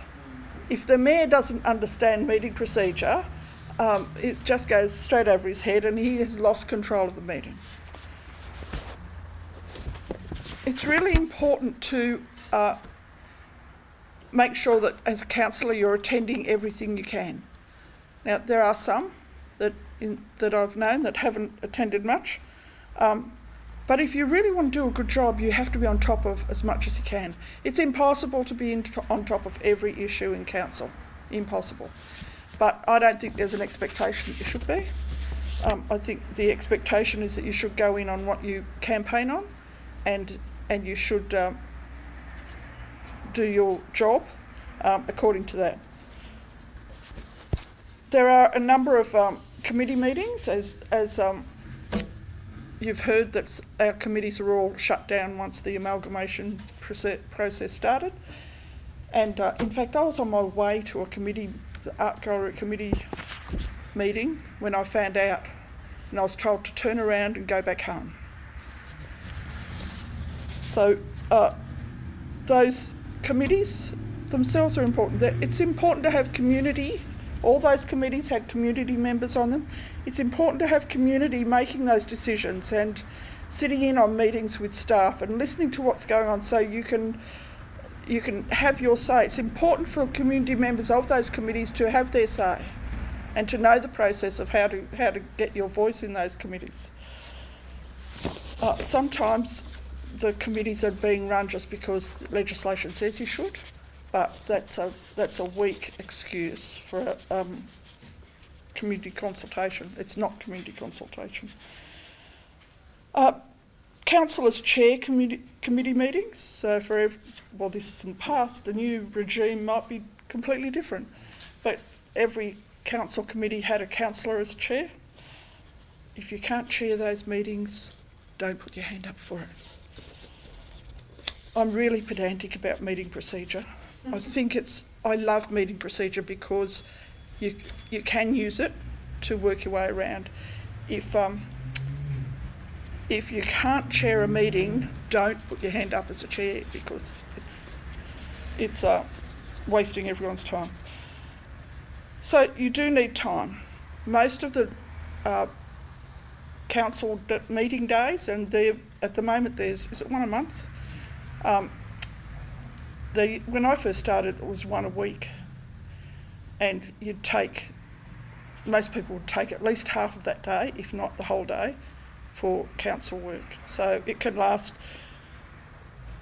Speaker 8: If the mayor doesn't understand meeting procedure, it just goes straight over his head and he has lost control of the meeting. It's really important to make sure that as a councillor you're attending everything you can. Now there are some that I've known that haven't attended much, but if you really want to do a good job you have to be on top of as much as you can. It's impossible to be on top of every issue in council, impossible. But I don't think there's an expectation that you should be. I think the expectation is that you should go in on what you campaign on, and you should do your job according to that. There are a number of committee meetings, as you've heard that our committees are all shut down once the amalgamation process started. And in fact, I was on my way to the art gallery committee meeting when I found out, and I was told to turn around and go back home. So those committees themselves are important. It's important to have community All those committees had community members on them. It's important to have community making those decisions and sitting in on meetings with staff and listening to what's going on so you can have your say. It's important for community members of those committees to have their say and to know the process of how to get your voice in those committees. Sometimes the committees are being run just because legislation says you should, but that's a weak excuse for community consultation. It's not community consultation. Councillors chair committee meetings. So well, this is in the past. The new regime might be completely different, but every council committee had a councillor as chair. If you can't chair those meetings, don't put your hand up for it. I'm really pedantic about meeting procedure. I love meeting procedure because you can use it to work your way around. If you can't chair a meeting, don't put your hand up as a chair because it's wasting everyone's time. So you do need time. Most of the council meeting days, and at the moment is it one a month? When I first started, it was one a week, and most people would take at least half of that day, if not the whole day, for council work. So it can last.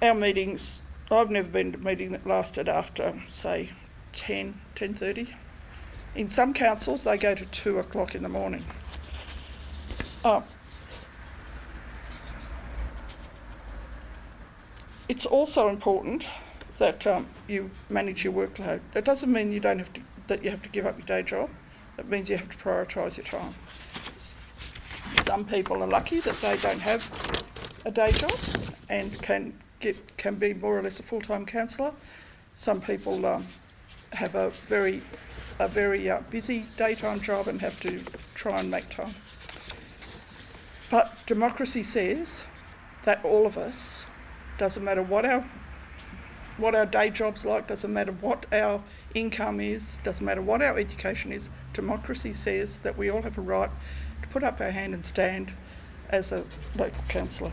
Speaker 8: Our meetings, I've never been to a meeting that lasted after, say, 10:30. In some councils, they go to 2 o'clock in the morning. It's also important that you manage your workload. That doesn't mean that you have to give up your day job. It means you have to prioritise your time. Some people are lucky that they don't have a day job and can be more or less a full-time councillor. Some people have a very busy daytime job and have to try and make time. But democracy says that all of us, doesn't matter what our day job's like, doesn't matter what our income is, doesn't matter what our education is, democracy says that we all have a right to put up our hand and stand as a local councillor.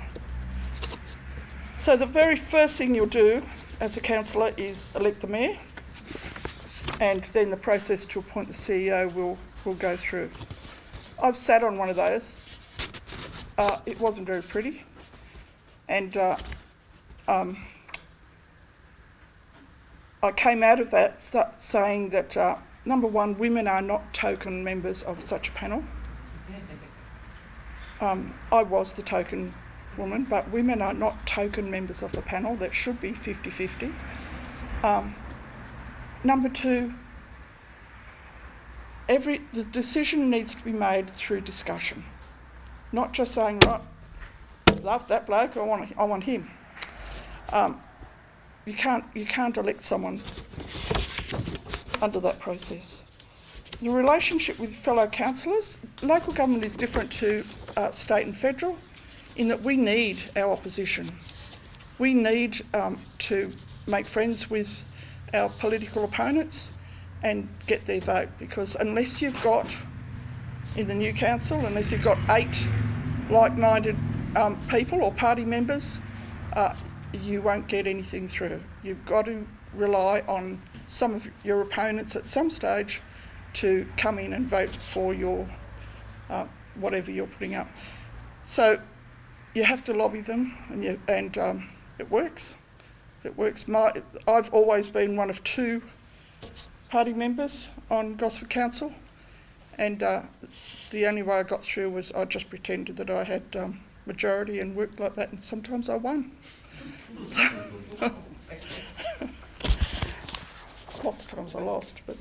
Speaker 8: So the very first thing you'll do as a councillor is elect the mayor, and then the process to appoint the CEO will go through. I've sat on one of those. It wasn't very pretty, and I came out of that saying that, number one, women are not token members of such a panel. I was the token woman, but women are not token members of the panel. That should be 50-50. Number two, the decision needs to be made through discussion, not just saying, right, love that bloke, I want him. You can't elect someone under that process. The relationship with fellow councillors, local government is different to state and federal in that we need our opposition. We need to make friends with our political opponents and get their vote, because unless you've got, in the new council, unless you've got 8 like-minded people or party members, you won't get anything through. You've got to rely on some of your opponents at some stage to come in and vote for your whatever you're putting up. So you have to lobby them, and it works. It works. I've always been one of 2 party members on Gosford Council, and the only way I got through was I just pretended that I had majority and worked like that, and sometimes I won. So lots of times I lost, but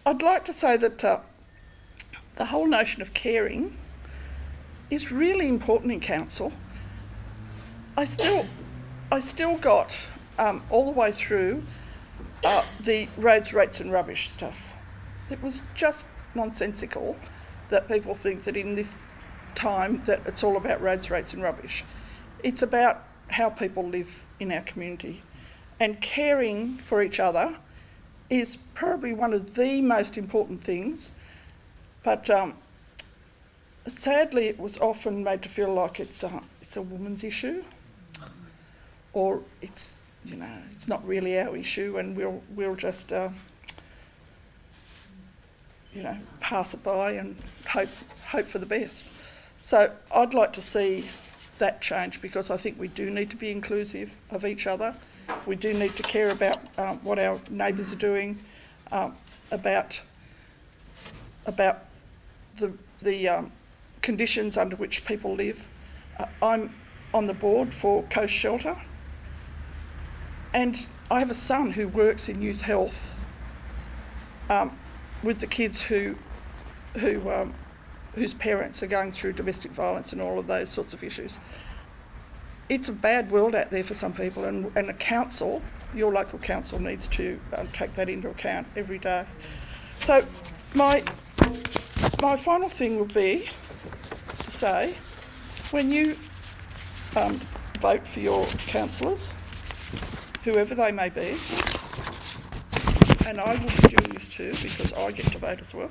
Speaker 8: I'd like to say that the whole notion of caring is really important in council. I still got all the way through the roads, rates and rubbish stuff. It was just nonsensical that people think that in this time that it's all about roads, rates and rubbish. It's about how people live in our community, and caring for each other is probably one of the most important things, but sadly it was often made to feel like it's a woman's issue, or it's not really our issue, and we'll just pass it by and hope for the best. So I'd like to see that change, because I think we do need to be inclusive of each other. We do need to care about what our neighbours are doing, about the conditions under which people live. I'm on the board for Coast Shelter, and I have a son who works in youth health with the kids whose parents are going through domestic violence and all of those sorts of issues. It's a bad world out there for some people, and a council, your local council, needs to take that into account every day. So my final thing would be to say, when you vote for your councillors, whoever they may be, and I will be doing this too because I get to vote as well,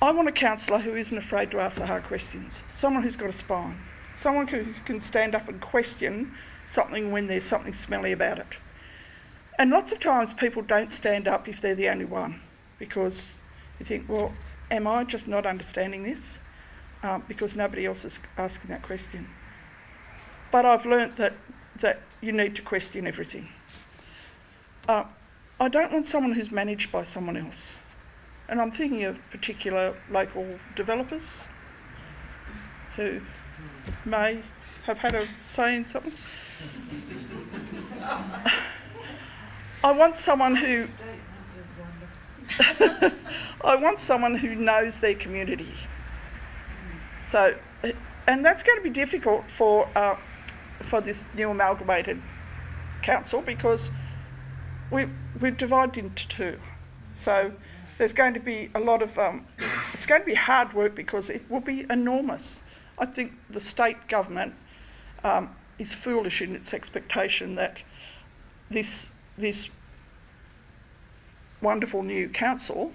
Speaker 8: I want a councillor who isn't afraid to ask the hard questions, someone who's got a spine, someone who can stand up and question something when there's something smelly about it. And lots of times people don't stand up if they're the only one, because you think, well, am I just not understanding this? Because nobody else is asking that question. But I've learnt that you need to question everything. I don't want someone who's managed by someone else. And I'm thinking of particular local developers who may have had a say in something. I want someone who knows their community. So, and that's going to be difficult for this new amalgamated council, because we've divided into two. So there's going to be a lot of, it's going to be hard work because it will be enormous. I think the state government is foolish in its expectation that this wonderful new council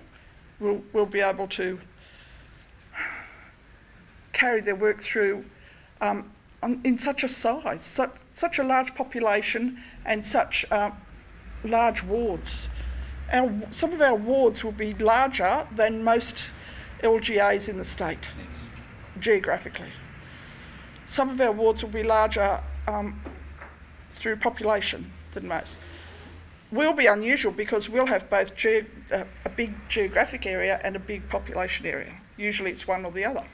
Speaker 8: will be able to carry their work through in such a size, such a large population and such large wards. Some of our wards will be larger than most LGAs in the state, geographically. Some of our wards will be larger through population than most. We'll be unusual because we'll have both a big geographic area and a big population area. Usually it's one or the other.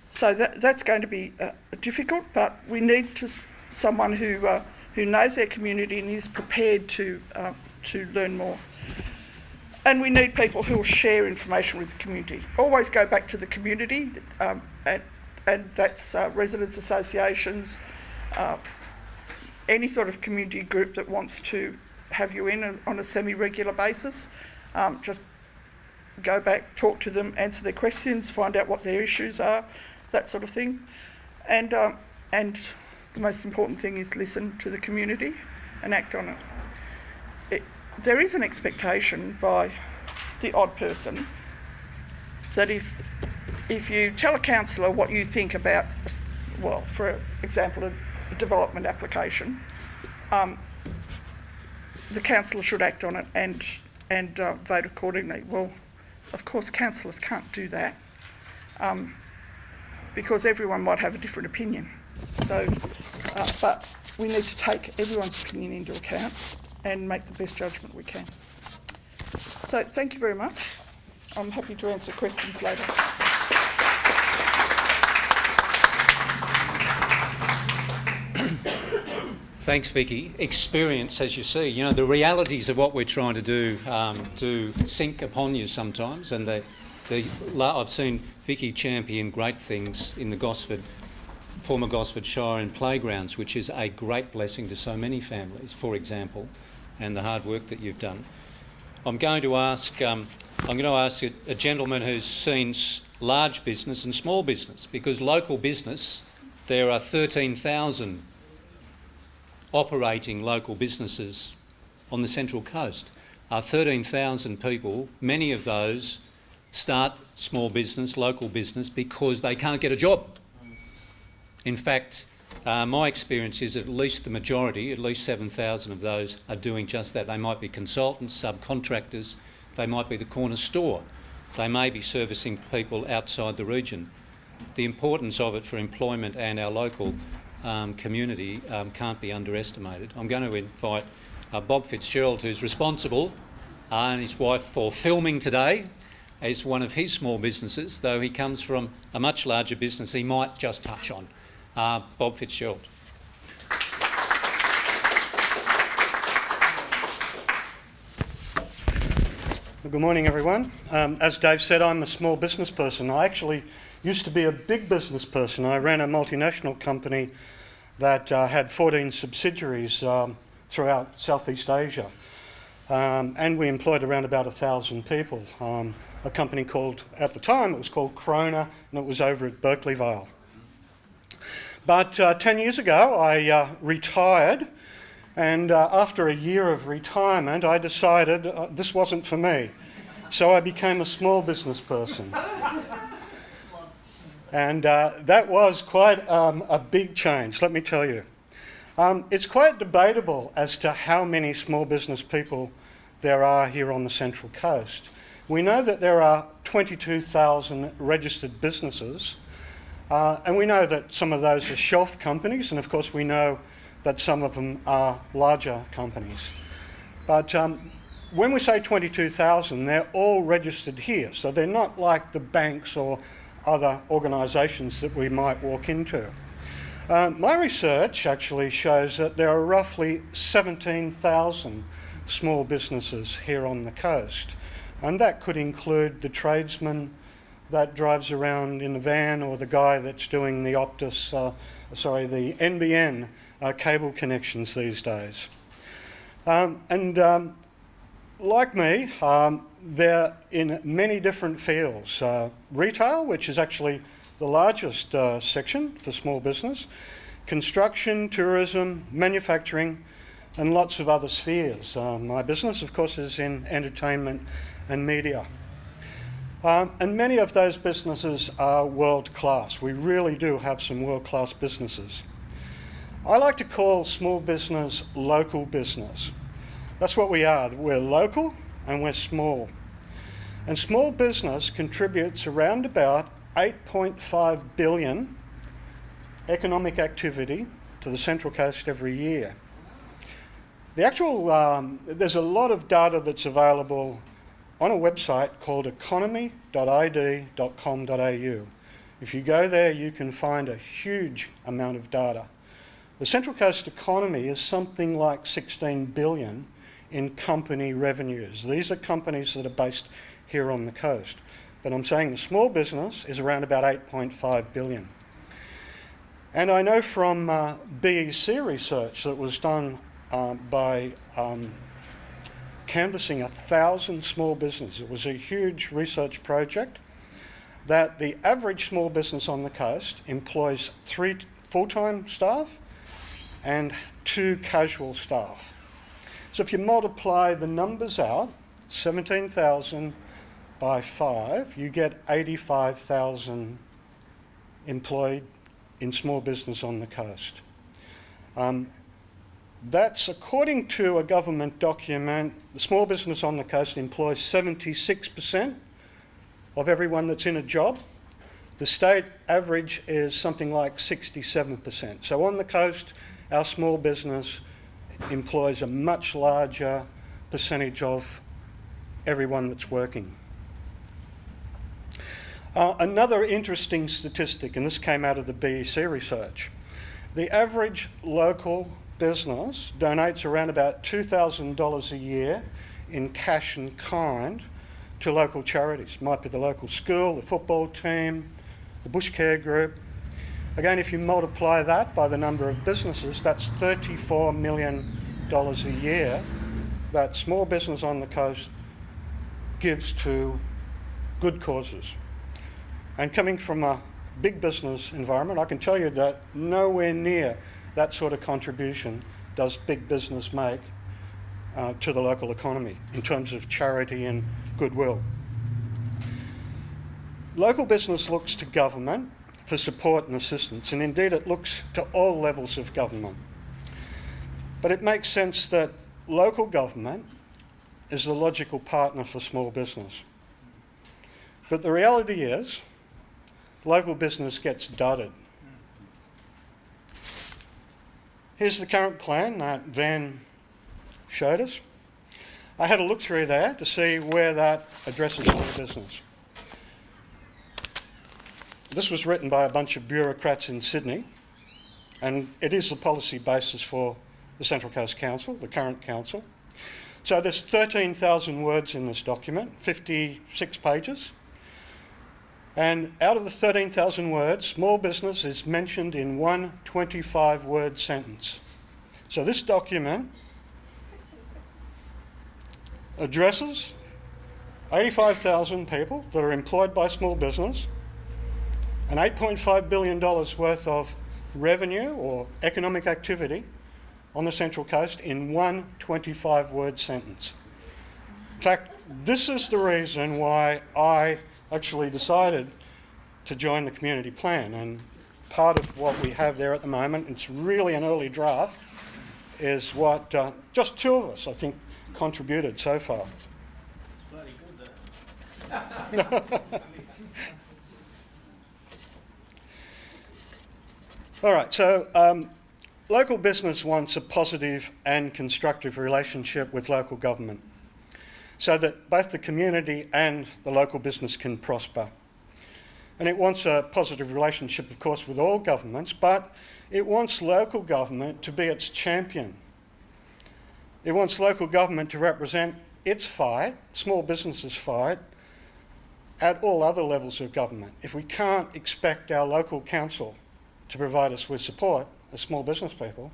Speaker 8: So that's going to be difficult, but we need someone who knows their community and is prepared to learn more. And we need people who will share information with the community. Always go back to the community, and that's residents' associations, any sort of community group that wants to have you in on a semi-regular basis. Just go back, talk to them, answer their questions, find out what their issues are, that sort of thing. And the most important thing is listen to the community and act on it. There is an expectation by the odd person that if you tell a councillor what you think about, well, for example, a development application, the councillor should act on it and vote accordingly. Well, of course, councillors can't do that because everyone might have a different opinion. So, but we need to take everyone's opinion into account and make the best judgment we can. So thank you very much. I'm happy to answer questions later.
Speaker 1: Thanks, Vicki. Experience, as you see, the realities of what we're trying to do sink upon you sometimes, and I've seen Vicki champion great things in the former Gosford Shire and playgrounds, which is a great blessing to so many families, for example, and the hard work that you've done. I'm going to ask a gentleman who's seen large business and small business, because local business, there are 13,000 operating local businesses on the Central Coast. 13,000 people, many of those start small business, local business, because they can't get a job. In fact, my experience is at least the majority, at least 7,000 of those, are doing just that. They might be consultants, subcontractors, they might be the corner store, they may be servicing people outside the region. The importance of it for employment and our local community can't be underestimated. I'm going to invite Bob Fitzgerald, who's responsible, and his wife for filming today, as one of his small businesses, though he comes from a much larger business he might just touch on. Bob Fitzgerald.
Speaker 9: Good morning, everyone. As Dave said, I'm a small business person. I actually used to be a big business person. I ran a multinational company that had 14 subsidiaries throughout Southeast Asia. And we employed around about 1,000 people. A company called, at the time, it was called Krona, and it was over at Berkeley Vale. But 10 years ago, I retired, and after a year of retirement, I decided this wasn't for me. So I became a small business person. And that was quite a big change, let me tell you. It's quite debatable as to how many small business people there are here on the Central Coast. We know that there are 22,000 registered businesses, and we know that some of those are shelf companies, and of course we know that some of them are larger companies. But when we say 22,000, they're all registered here, so they're not like the banks or other organisations that we might walk into. My research actually shows that there are roughly 17,000 small businesses here on the coast, and that could include the tradesman that drives around in the van, or the guy that's doing the the NBN cable connections these days. Like me, they're in many different fields. Retail, which is actually the largest section for small business, construction, tourism, manufacturing, and lots of other spheres. My business, of course, is in entertainment and media. And many of those businesses are world class. We really do have some world class businesses. I like to call small business local business. That's what we are. We're local and we're small. And small business contributes around about 8.5 billion economic activity to the Central Coast every year. The actual, there's a lot of data that's available on a website called economy.id.com.au. If you go there, you can find a huge amount of data. The Central Coast economy is something like 16 billion in company revenues. These are companies that are based here on the coast. But I'm saying the small business is around about 8.5 billion. And I know from BEC research that was done by canvassing 1,000 small businesses. It was a huge research project, that the average small business on the coast employs 3 full-time staff and 2 casual staff. So if you multiply the numbers out, 17,000 by 5, you get 85,000 employed in small business on the coast. That's according to a government document. The small business on the coast employs 76% of everyone that's in a job. The state average is something like 67%. So on the coast, our small business employs a much larger percentage of everyone that's working. Another interesting statistic, and this came out of the BEC research, the average local business donates around about $2,000 a year in cash and kind to local charities. Might be the local school, the football team, the bush care group. Again, if you multiply that by the number of businesses, that's $34 million a year that small business on the coast gives to good causes. And coming from a big business environment, I can tell you that nowhere near that sort of contribution does big business make to the local economy in terms of charity and goodwill. Local business looks to government for support and assistance, and indeed it looks to all levels of government. But it makes sense that local government is the logical partner for small business. But the reality is, local business gets dudded. Here's the current plan that Van showed us. I had a look through there to see where that addresses small business. This was written by a bunch of bureaucrats in Sydney, and it is the policy basis for the Central Coast Council, the current council. So there's 13,000 words in this document, 56 pages. And out of the 13,000 words, small business is mentioned in one 25-word sentence. So this document addresses 85,000 people that are employed by small business and $8.5 billion worth of revenue or economic activity on the Central Coast in one 25-word sentence. In fact, this is the reason why I actually decided to join the community plan, and part of what we have there at the moment, it's really an early draft, is what just two of us, I think, contributed so far.
Speaker 3: It's bloody good though.
Speaker 9: All right, so local business wants a positive and constructive relationship with local government so that both the community and the local business can prosper. And it wants a positive relationship, of course, with all governments, but it wants local government to be its champion. It wants local government to represent its fight, small businesses' fight, at all other levels of government. If we can't expect our local council to provide us with support as small business people,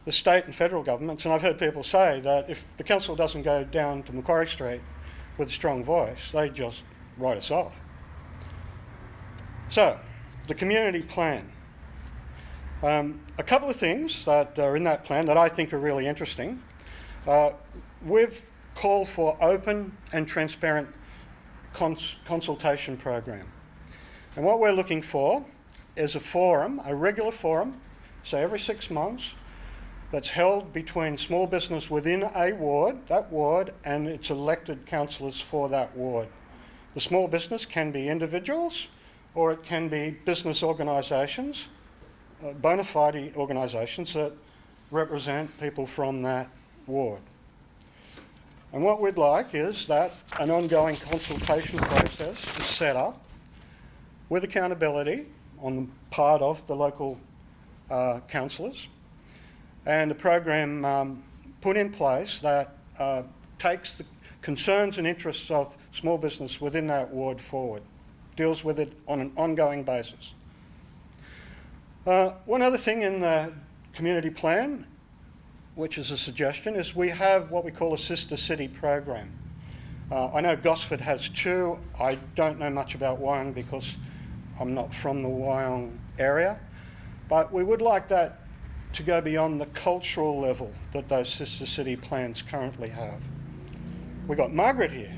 Speaker 9: the state and federal governments, and I've heard people say that if the council doesn't go down to Macquarie Street with a strong voice, they just write us off. So, the community plan. A couple of things that are in that plan that I think are really interesting. We've called for open and transparent consultation program. And what we're looking for is a forum, a regular forum, so every 6 months, that's held between small business within a ward, that ward, and its elected councillors for that ward. The small business can be individuals or it can be business organisations, bona fide organisations that represent people from that ward. And what we'd like is that an ongoing consultation process is set up with accountability on the part of the local councillors, and a program put in place that takes the concerns and interests of small business within that ward forward, deals with it on an ongoing basis. One other thing in the community plan, which is a suggestion, is we have what we call a sister city program. I know Gosford has two. I don't know much about Wyong because I'm not from the Wyong area, but we would like that to go beyond the cultural level that those sister city plans currently have. We've got Margaret here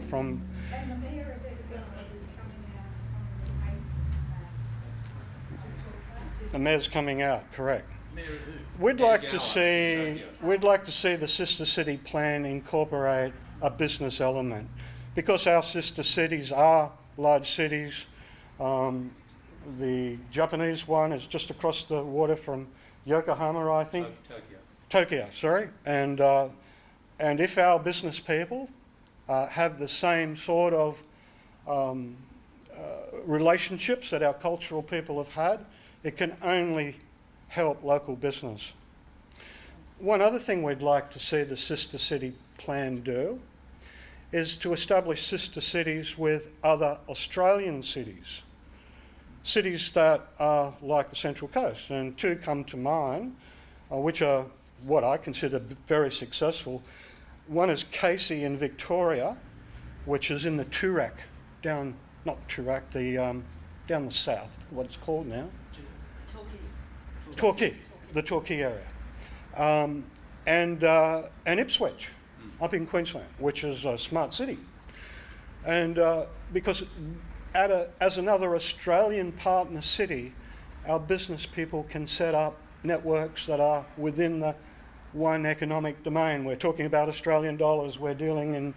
Speaker 9: from...
Speaker 10: And the mayor of Behaviour is coming out on
Speaker 9: The mayor's coming out, correct. We'd like to see the sister city plan incorporate a business element, because our sister cities are large cities. The Japanese one is just across the water from Yokohama, I think. Tokyo, sorry. And if our business people have the same sort of relationships that our cultural people have had, it can only help local business. One other thing we'd like to see the sister city plan do is to establish sister cities with other Australian cities. Cities that are like the Central Coast, and two come to mind, which are what I consider very successful. One is Casey in Victoria, which is in the Toorak, down the south, what it's called now. Torquay, the Torquay area. and Ipswich up in Queensland, which is a smart city. And because as another Australian partner city, our business people can set up networks that are within the one economic domain. We're talking about Australian dollars, we're dealing in,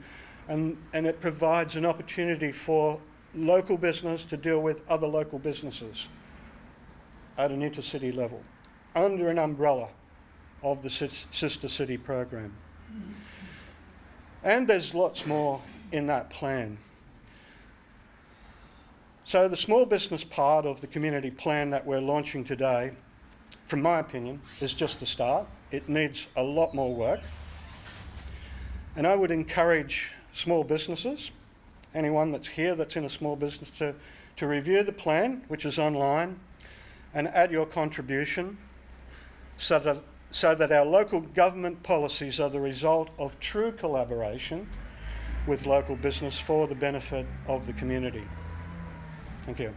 Speaker 9: and it provides an opportunity for local business to deal with other local businesses at an intercity level, under an umbrella of the Sister City program. And there's lots more in that plan. So the small business part of the community plan that we're launching today, from my opinion, is just a start. It needs a lot more work. And I would encourage small businesses, anyone that's here that's in a small business, to review the plan, which is online, and add your contribution so that our local government policies are the result of true collaboration with local business for the benefit of the community. Thank you.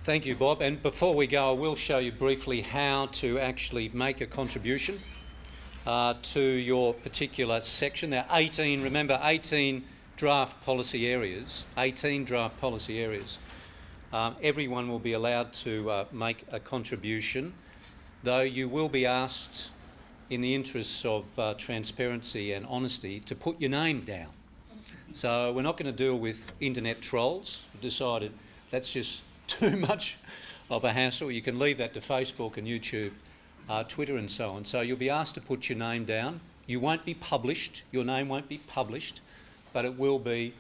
Speaker 1: Thank you, Bob. And before we go, I will show you briefly how to actually make a contribution to your particular section. There are 18, remember, 18 draft policy areas. 18 draft policy areas. Everyone will be allowed to make a contribution, though you will be asked, in the interests of transparency and honesty, to put your name down. So we're not going to deal with internet trolls. We've decided that's just too much of a hassle. You can leave that to Facebook and YouTube, Twitter and so on. So you'll be asked to put your name down. You won't be published. Your name won't be published, but it will be.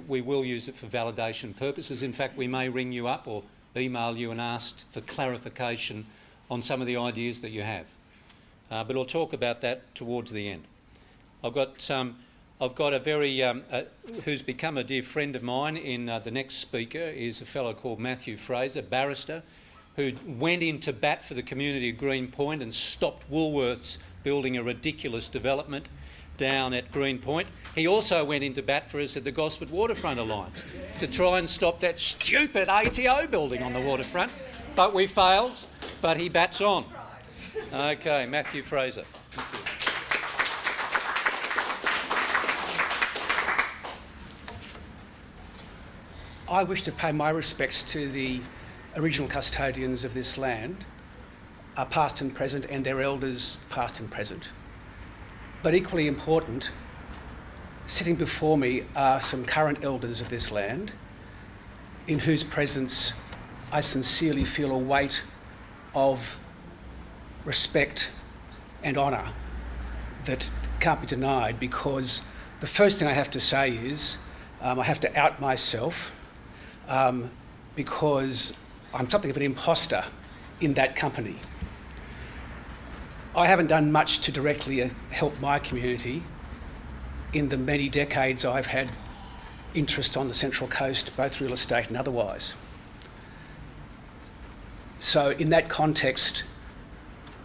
Speaker 1: We will use it for validation purposes. In fact, we may ring you up or email you and ask for clarification on some of the ideas that you have. But I'll talk about that towards the end. I've got a very, who's become a dear friend of mine in the next speaker is a fellow called Matthew Fraser, barrister, who went into bat for the community of Greenpoint and stopped Woolworths building a ridiculous development down at Greenpoint. He also went into bat for us at the Gosford Waterfront Alliance to try and stop that stupid ATO building on the waterfront, but we failed, but he bats on. Okay, Matthew Fraser.
Speaker 11: I wish to pay my respects to the original custodians of this land, past and present, and their elders past and present. But equally important, sitting before me are some current elders of this land, in whose presence I sincerely feel a weight of respect and honour that can't be denied, because the first thing I have to say is I have to out myself because I'm something of an imposter in that company. I haven't done much to directly help my community in the many decades I've had interest on the Central Coast, both real estate and otherwise. So in that context,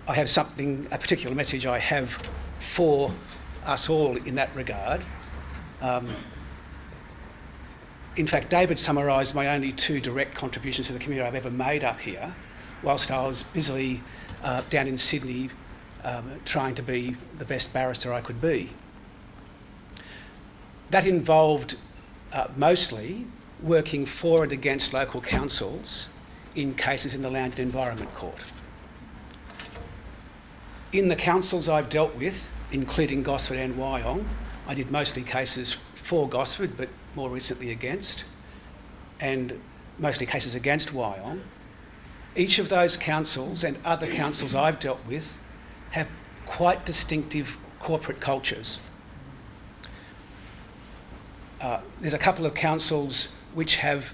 Speaker 11: I have a particular message I have for us all in that regard. In fact, David summarised my only 2 direct contributions to the community I've ever made up here, whilst I was busily down in Sydney trying to be the best barrister I could be. That involved mostly working for and against local councils in cases in the Land and Environment Court. In the councils I've dealt with, including Gosford and Wyong, I did mostly cases for Gosford, but more recently against, and mostly cases against Wyong. Each of those councils and other councils I've dealt with have quite distinctive corporate cultures. There's a couple of councils which have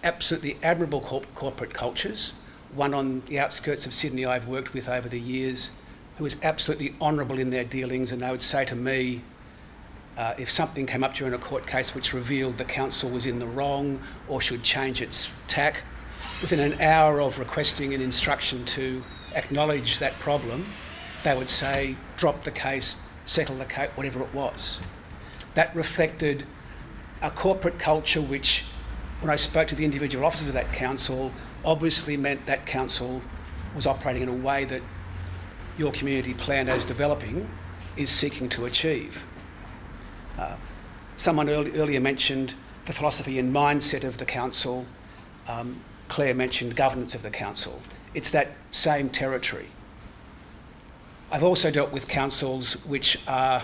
Speaker 11: absolutely admirable corporate cultures. One on the outskirts of Sydney I've worked with over the years, who is absolutely honourable in their dealings, and they would say to me, if something came up during a court case which revealed the council was in the wrong or should change its tack, within an hour of requesting an instruction to acknowledge that problem, they would say, drop the case, settle the case, whatever it was. That reflected a corporate culture which when I spoke to the individual officers of that council, obviously meant that council was operating in a way that your community plan as developing is seeking to achieve. Someone earlier mentioned the philosophy and mindset of the council. Claire mentioned governance of the council. It's that same territory. I've also dealt with councils which are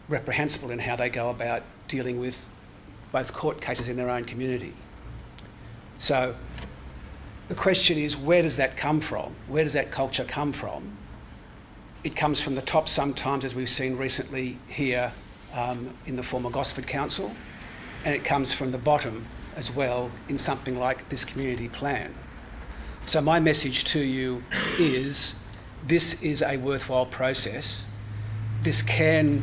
Speaker 11: reprehensible in how they go about dealing with both court cases in their own community. So the question is, where does that come from? Where does that culture come from? It comes from the top sometimes, as we've seen recently here in the former Gosford Council, and it comes from the bottom as well in something like this community plan. So my message to you is, this is a worthwhile process. This can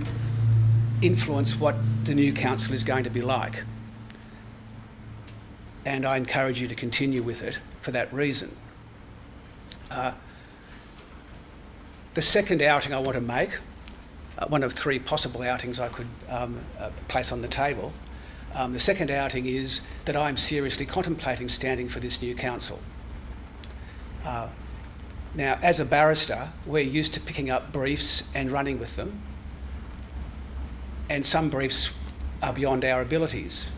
Speaker 11: influence what the new council is going to be like. And I encourage you to continue with it for that reason. The second outing I want to make, one of three possible outings I could place on the table, the second outing is that I'm seriously contemplating standing for this new council. Now, as a barrister, we're used to picking up briefs and running with them, and some briefs are beyond our abilities.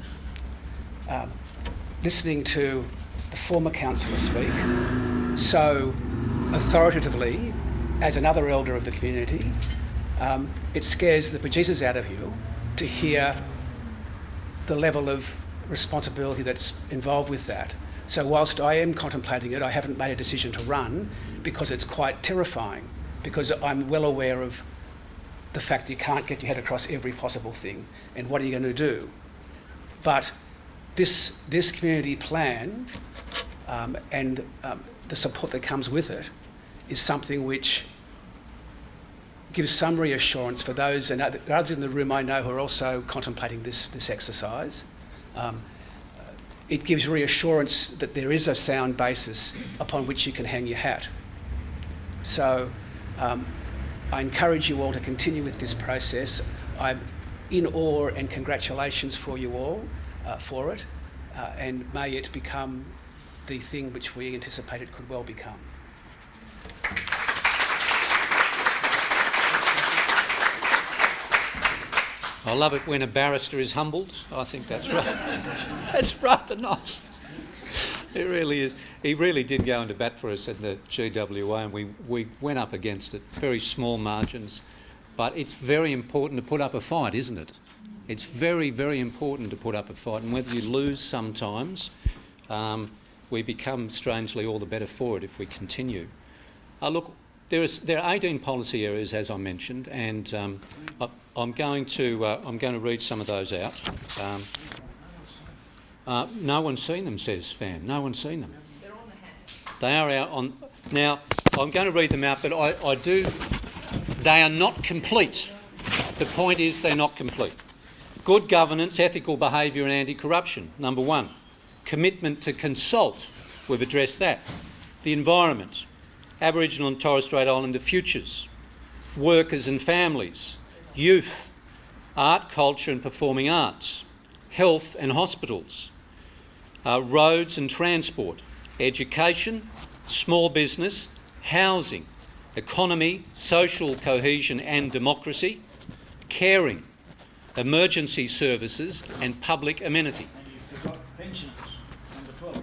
Speaker 11: Listening to the former councillor speak so authoritatively as another elder of the community, it scares the bejesus out of you to hear the level of responsibility that's involved with that. So whilst I am contemplating it, I haven't made a decision to run because it's quite terrifying, because I'm well aware of the fact you can't get your head across every possible thing, and what are you going to do? But this community plan and the support that comes with it is something which gives some reassurance for those and others in the room I know who are also contemplating this exercise. It gives reassurance that there is a sound basis upon which you can hang your hat. So I encourage you all to continue with this process. I'm in awe and congratulations for you all for it, and may it become the thing which we anticipate it could well become.
Speaker 1: I love it when a barrister is humbled. I think that's right. That's rather nice. It really is. He really did go into bat for us at the GWA, and we went up against it. Very small margins, but it's very important to put up a fight, isn't it? It's very, very important to put up a fight, and whether you lose sometimes, we become strangely all the better for it if we continue. Look, there are 18 policy areas, as I mentioned, and I'm going to read some of those out. No one's seen them, says Van. No one's seen them. They're on the hat. They are out on. Now, I'm going to read them out, but I do. They are not complete. The point is, they're not complete. Good governance, ethical behaviour, and anti-corruption. Number one. Commitment to consult. We've addressed that. The environment. Aboriginal and Torres Strait Islander futures. Workers and families. Youth. Art, culture, and performing arts. Health and hospitals. Roads and transport, education, small business, housing, economy, social cohesion and democracy, caring, emergency services and public amenity.
Speaker 3: And you forgot pensioners, number 12.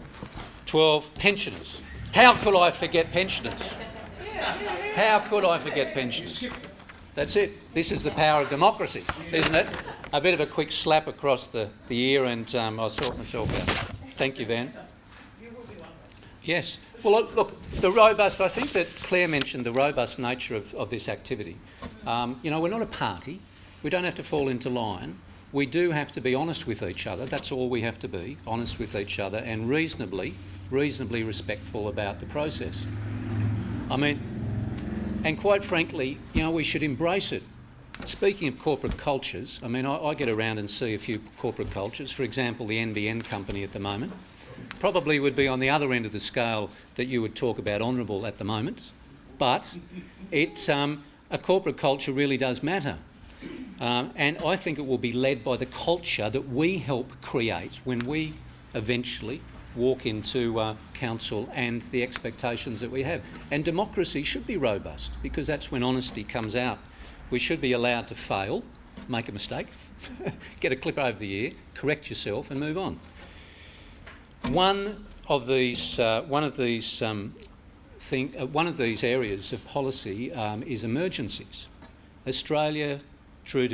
Speaker 1: 12, pensioners. How could I forget pensioners? How could I forget pensioners? That's it. This is the power of democracy, isn't it? A bit of a quick slap across the ear, and I'll sort myself out. Thank you, Van. Yes. Well, look, the robust, I think that Claire mentioned the robust nature of this activity. You know, we're not a party. We don't have to fall into line. We do have to be honest with each other. That's all we have to be, honest with each other, and reasonably respectful about the process. I mean, and quite frankly, you know, we should embrace it. Speaking of corporate cultures, I mean, I get around and see a few corporate cultures. For example, the NBN company at the moment probably would be on the other end of the scale that you would talk about honourable at the moment, but it's a corporate culture really does matter. And I think it will be led by the culture that we help create when we eventually walk into council and the expectations that we have. And democracy should be robust, because that's when honesty comes out. We should be allowed to fail, make a mistake, get a clip over the ear, correct yourself and move on. One of these areas of policy is emergencies. Australia, due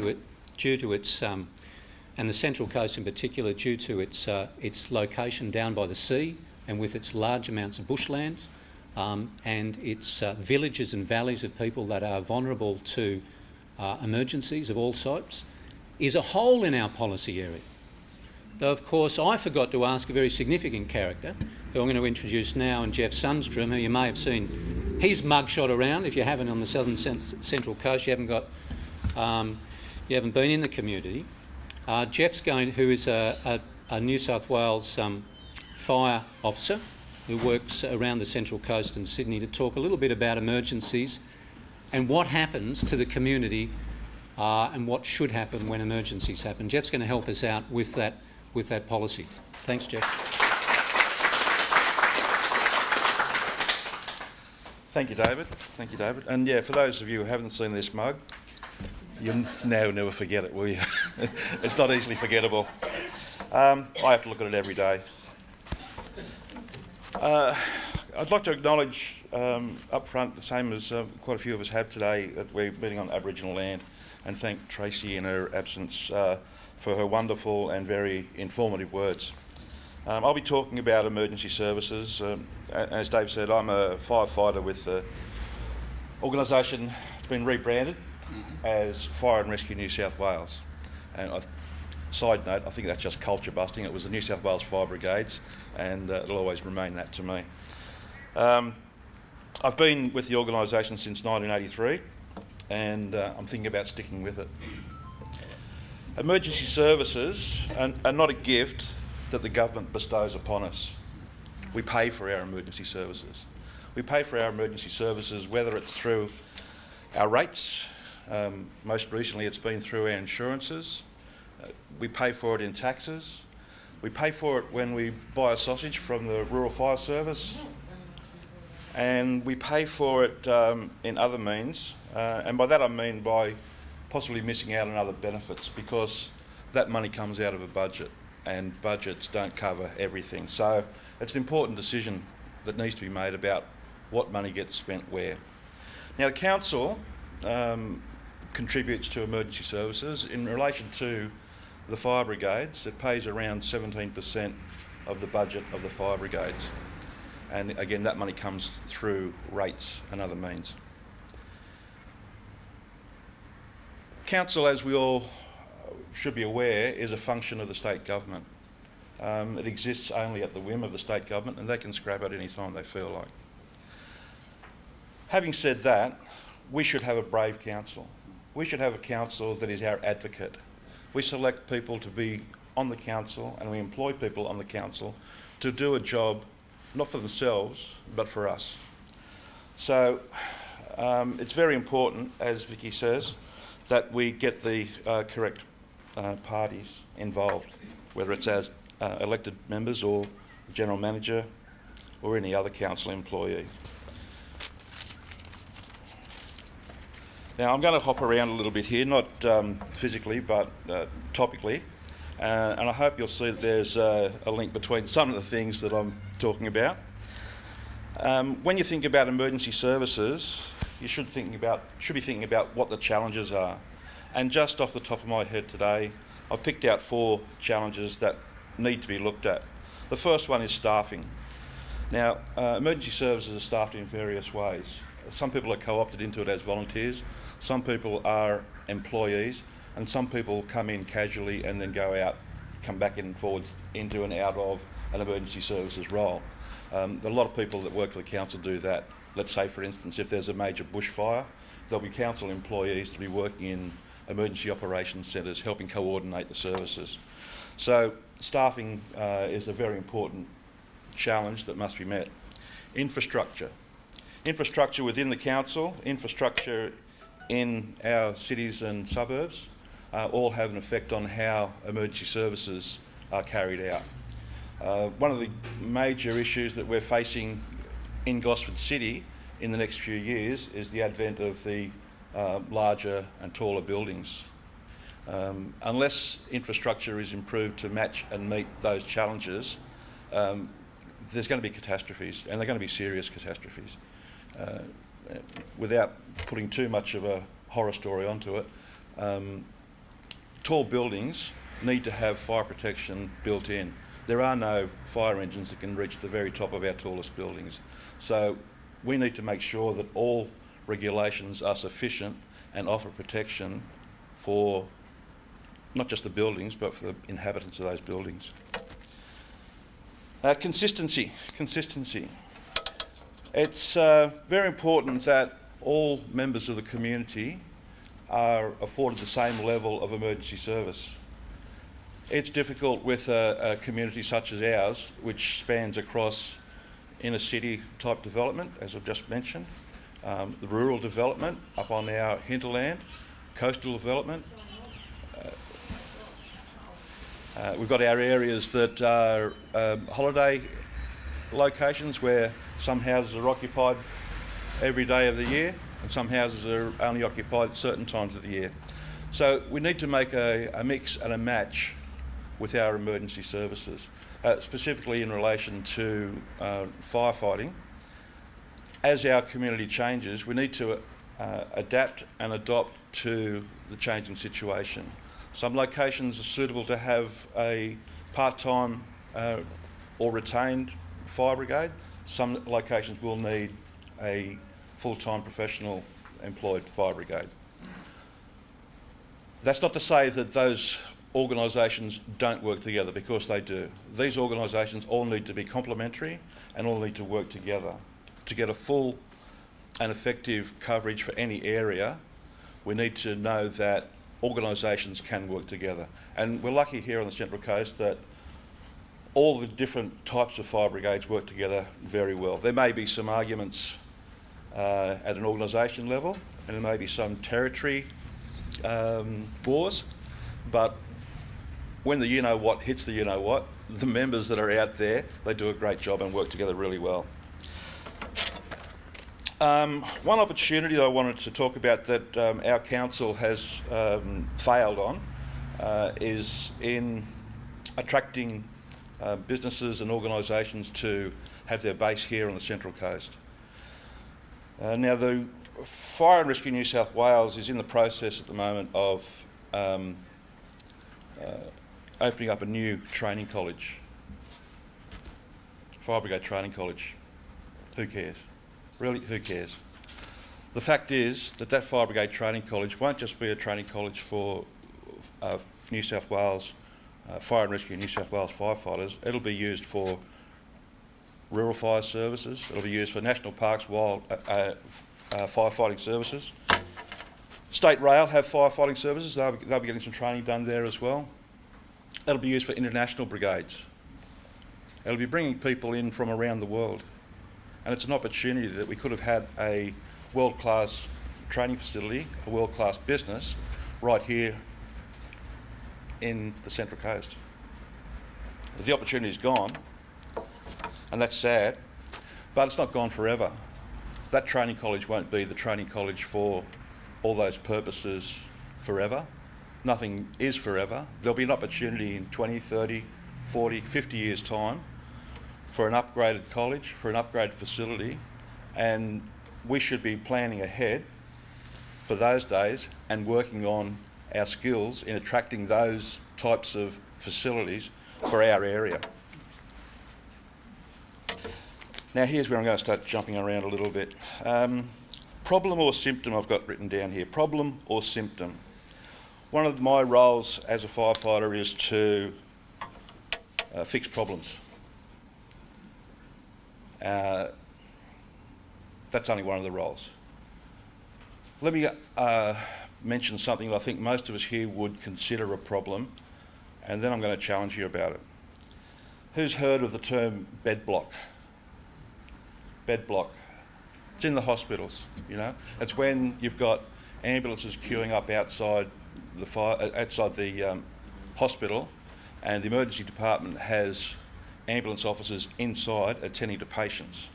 Speaker 1: to its and the Central Coast in particular, due to its location down by the sea and with its large amounts of bushland and its villages and valleys of people that are vulnerable to emergencies of all sorts, is a hole in our policy area. Though, of course, I forgot to ask a very significant character who I'm going to introduce now, and Jeff Sundstrom, who you may have seen his mugshot around. If you haven't on the southern Central Coast, you haven't been in the community. Jeff's who is a New South Wales fire officer who works around the Central Coast in Sydney, to talk a little bit about emergencies and what happens to the community and what should happen when emergencies happen. Jeff's going to help us out with that policy. Thanks, Jeff.
Speaker 12: Thank you, David. Thank you, David. And yeah, for those of you who haven't seen this mug, you'll now never forget it, will you? It's not easily forgettable. I have to look at it every day. I'd like to acknowledge up front, the same as quite a few of us have today, that we're meeting on Aboriginal land, and thank Tracy in her absence for her wonderful and very informative words. I'll be talking about emergency services. As Dave said, I'm a firefighter with the organisation that's been rebranded as Fire and Rescue New South Wales. And side note, I think that's just culture busting. It was the New South Wales Fire Brigades, and it'll always remain that to me. I've been with the organisation since 1983, and I'm thinking about sticking with it. Emergency services are not a gift that the government bestows upon us. We pay for our emergency services. We pay for our emergency services whether it's through our rates. Most recently it's been through our insurances. We pay for it in taxes. We pay for it when we buy a sausage from the Rural Fire Service. And we pay for it in other means. And by that I mean by possibly missing out on other benefits, because that money comes out of a budget, and budgets don't cover everything. So it's an important decision that needs to be made about what money gets spent where. Now, the council contributes to emergency services. In relation to the fire brigades, it pays around 17% of the budget of the fire brigades. And again, that money comes through rates and other means. Council, as we all should be aware, is a function of the state government. It exists only at the whim of the state government, and they can scrap it any time they feel like. Having said that, we should have a brave council. We should have a council that is our advocate. We select people to be on the council, and we employ people on the council to do a job not for themselves but for us. So it's very important, as Vicki says, that we get the correct parties involved, whether it's as elected members or the General Manager or any other council employee. Now, I'm going to hop around a little bit here, not physically but topically, and I hope you'll see that there's a link between some of the things that I'm talking about. When you think about emergency services, you should be thinking about what the challenges are. And just off the top of my head today, I've picked out 4 challenges that need to be looked at. The first one is staffing. Now, emergency services are staffed in various ways. Some people are co-opted into it as volunteers, some people are employees, and some people come in casually and then go out, come back in forwards into and out of an emergency services role. A lot of people that work for the council do that. Let's say, for instance, if there's a major bushfire, there'll be council employees that will be working in emergency operations centres helping coordinate the services. So staffing is a very important challenge that must be met. Infrastructure. Infrastructure within the council, infrastructure in our cities and suburbs all have an effect on how emergency services are carried out. One of the major issues that we're facing in Gosford City in the next few years is the advent of the larger and taller buildings. Unless infrastructure is improved to match and meet those challenges, there's going to be catastrophes, and they're going to be serious catastrophes. Without putting too much of a horror story onto it, tall buildings need to have fire protection built in. There are no fire engines that can reach the very top of our tallest buildings. So we need to make sure that all regulations are sufficient and offer protection for not just the buildings, but for the inhabitants of those buildings. Consistency. It's very important that all members of the community are afforded the same level of emergency service. It's difficult with a community such as ours, which spans across inner city type development, as I've just mentioned, the rural development up on our hinterland, coastal development. We've got our areas that are holiday locations where some houses are occupied every day of the year and some houses are only occupied at certain times of the year. So we need to make a mix and a match with our emergency services, specifically in relation to firefighting. As our community changes, we need to adapt and adopt to the changing situation. Some locations are suitable to have a part-time or retained fire brigade. Some locations will need a full-time professional employed fire brigade. That's not to say that those organisations don't work together, because they do. These organisations all need to be complementary and all need to work together. To get a full and effective coverage for any area, we need to know that organisations can work together. And we're lucky here on the Central Coast that all the different types of fire brigades work together very well. There may be some arguments at an organisation level, and there may be some territory wars, but when the you-know-what hits the you-know-what, the members that are out there, they do a great job and work together really well. One opportunity that I wanted to talk about that our council has failed on is in attracting businesses and organisations to have their base here on the Central Coast. Now, the Fire and Rescue New South Wales is in the process at the moment of opening up a new training college, Fire Brigade Training College. Who cares? Really, who cares? The fact is that that Fire Brigade Training College won't just be a training college for New South Wales, Fire and Rescue New South Wales firefighters. It'll be used for rural fire services. It'll be used for National Parks wild firefighting services. State Rail have firefighting services. They'll be getting some training done there as well. It'll be used for international brigades. It'll be bringing people in from around the world. And it's an opportunity that we could have had a world-class training facility, a world-class business, right here in the Central Coast. The opportunity's gone, and that's sad, but it's not gone forever. That training college won't be the training college for all those purposes forever. Nothing is forever. There'll be an opportunity in 20, 30, 40, 50 years' time for an upgraded college, for an upgraded facility, and we should be planning ahead for those days and working on our skills in attracting those types of facilities for our area. Now here's where I'm going to start jumping around a little bit. Problem or symptom I've got written down here. Problem or symptom. One of my roles as a firefighter is to fix problems. That's only one of the roles. Let me mention something that I think most of us here would consider a problem, and then I'm going to challenge you about it. Who's heard of the term bed block? Bed block. It's in the hospitals, you know. It's when you've got ambulances queuing up outside the hospital, and the emergency department has ambulance officers inside attending to patients.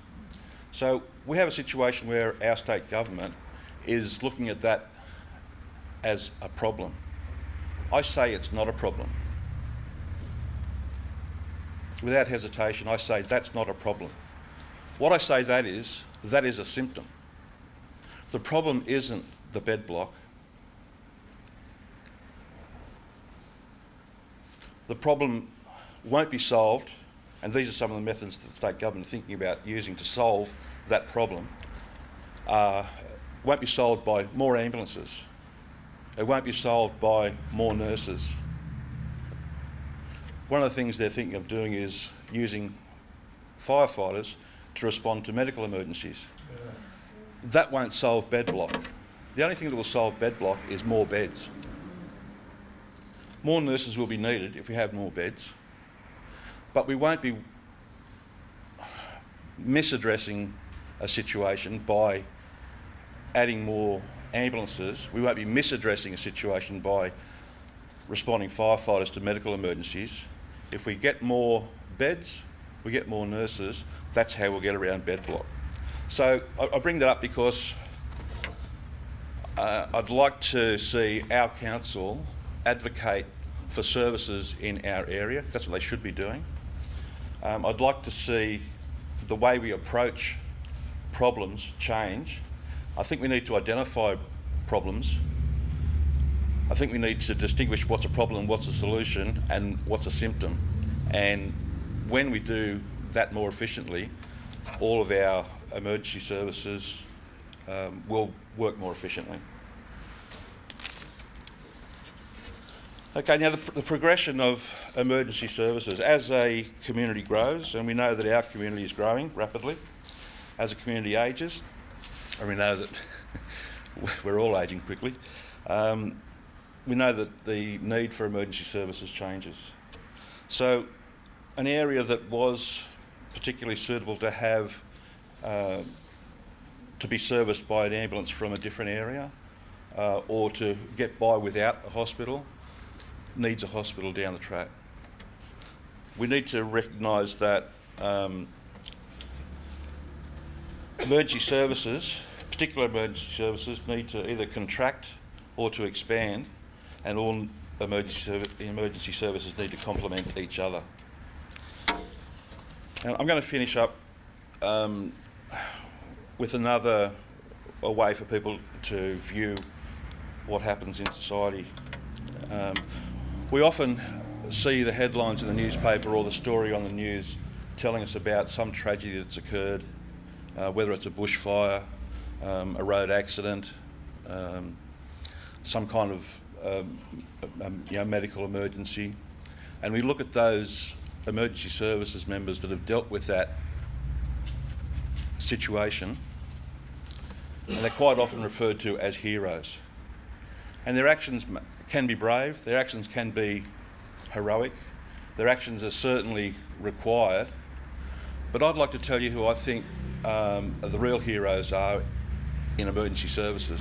Speaker 12: So we have a situation where our state government is looking at that as a problem. I say it's not a problem. Without hesitation, I say that's not a problem. What I say that is a symptom. The problem isn't the bed block. The problem won't be solved, and these are some of the methods that the state government are thinking about using to solve that problem. Won't be solved by more ambulances. It won't be solved by more nurses. One of the things they're thinking of doing is using firefighters to respond to medical emergencies. That won't solve bed block. The only thing that will solve bed block is more beds. More nurses will be needed if we have more beds, but we won't be misaddressing a situation by adding more ambulances. We won't be misaddressing a situation by responding firefighters to medical emergencies. If we get more beds, we get more nurses, that's how we'll get around bed block. So I bring that up because I'd like to see our council advocate for services in our area. That's what they should be doing. I'd like to see the way we approach problems change. I think we need to identify problems. I think we need to distinguish what's a problem, what's a solution, and what's a symptom. And when we do that more efficiently, all of our emergency services will work more efficiently. Okay, now the progression of emergency services as a community grows, and we know that our community is growing rapidly as a community ages, and we know that we're all ageing quickly. We know that the need for emergency services changes. So an area that was particularly suitable to have to be serviced by an ambulance from a different area or to get by without a hospital needs a hospital down the track. We need to recognise that emergency services, particular emergency services, need to either contract or to expand, and all emergency services need to complement each other. And I'm going to finish up with another way for people to view what happens in society. We often see the headlines in the newspaper or the story on the news telling us about some tragedy that's occurred, whether it's a bushfire, a road accident, some kind of medical emergency, and we look at those emergency services members that have dealt with that situation, and they're quite often referred to as heroes. And their actions can be brave, their actions can be heroic, their actions are certainly required, but I'd like to tell you who I think the real heroes are in emergency services.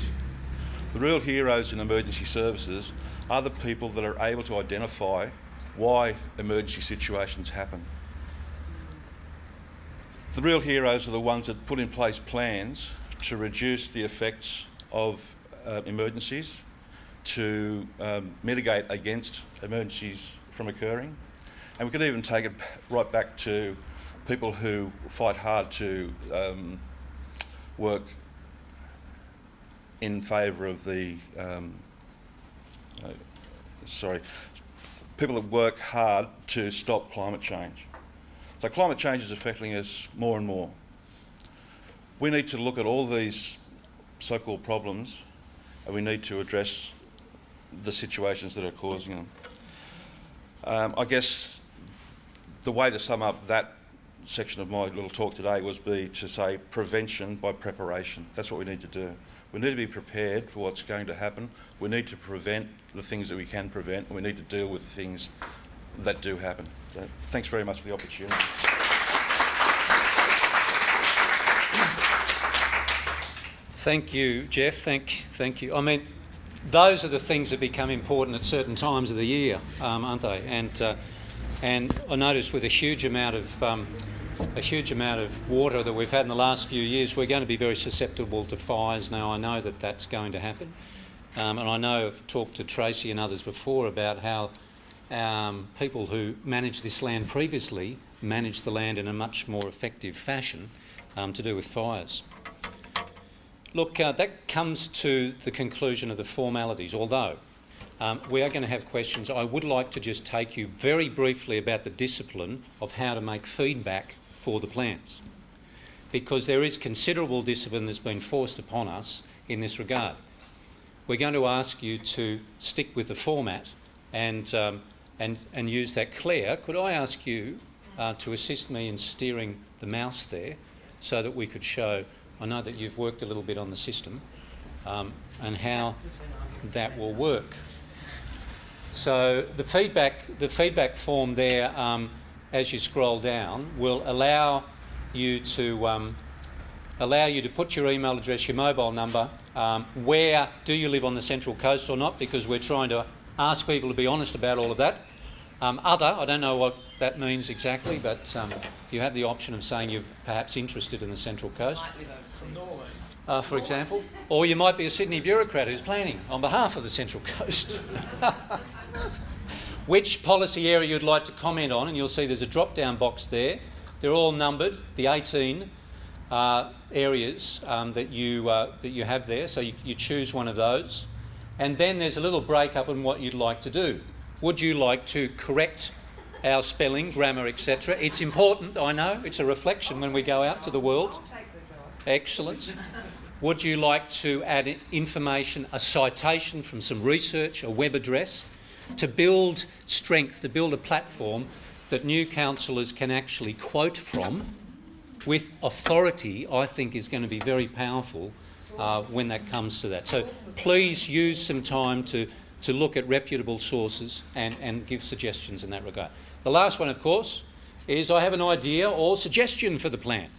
Speaker 12: The real heroes in emergency services are the people that are able to identify why emergency situations happen. The real heroes are the ones that put in place plans to reduce the effects of emergencies, to mitigate against emergencies from occurring. And we could even take it right back to people who fight hard to work in favour of the, people that work hard to stop climate change. So climate change is affecting us more and more. We need to look at all these so-called problems, and we need to address the situations that are causing them. I guess the way to sum up that section of my little talk today was to say prevention by preparation. That's what we need to do. We need to be prepared for what's going to happen. We need to prevent the things that we can prevent, and we need to deal with the things that do happen. So thanks very much for the opportunity.
Speaker 1: Thank you, Jeff. Thank you. I mean, those are the things that become important at certain times of the year, aren't they? And I noticed with a huge amount of water that we've had in the last few years, we're going to be very susceptible to fires now. I know that that's going to happen. And I know I've talked to Tracy and others before about how people who managed this land previously managed the land in a much more effective fashion to do with fires. Look, that comes to the conclusion of the formalities, although we are going to have questions. I would like to just take you very briefly about the discipline of how to make feedback for the plans, because there is considerable discipline that's been forced upon us in this regard. We're going to ask you to stick with the format and use that. Claire, could I ask you to assist me in steering the mouse there so that we could show, I know that you've worked a little bit on the system and how that will work. So the feedback form there, as you scroll down, will allow you to put your email address, your mobile number, where do you live on the Central Coast or not, because we're trying to ask people to be honest about all of that. I don't know what that means exactly, but you have the option of saying you're perhaps interested in the Central Coast.
Speaker 5: Might live overseas.
Speaker 1: For example. Or you might be a Sydney bureaucrat who's planning on behalf of the Central Coast. Which policy area you'd like to comment on, and you'll see there's a drop-down box there. They're all numbered, the 18 areas that you have there, so you choose one of those. And then there's a little break-up on what you'd like to do. Would you like to correct our spelling, grammar, etc.? It's important, I know. It's a reflection when we go out to the world. Excellent. Would you like to add information, a citation from some research, a web address, to build strength, to build a platform that new councillors can actually quote from with authority? I think is going to be very powerful when that comes to that. So please use some time to look at reputable sources and give suggestions in that regard. The last one, of course, is I have an idea or suggestion for the plan.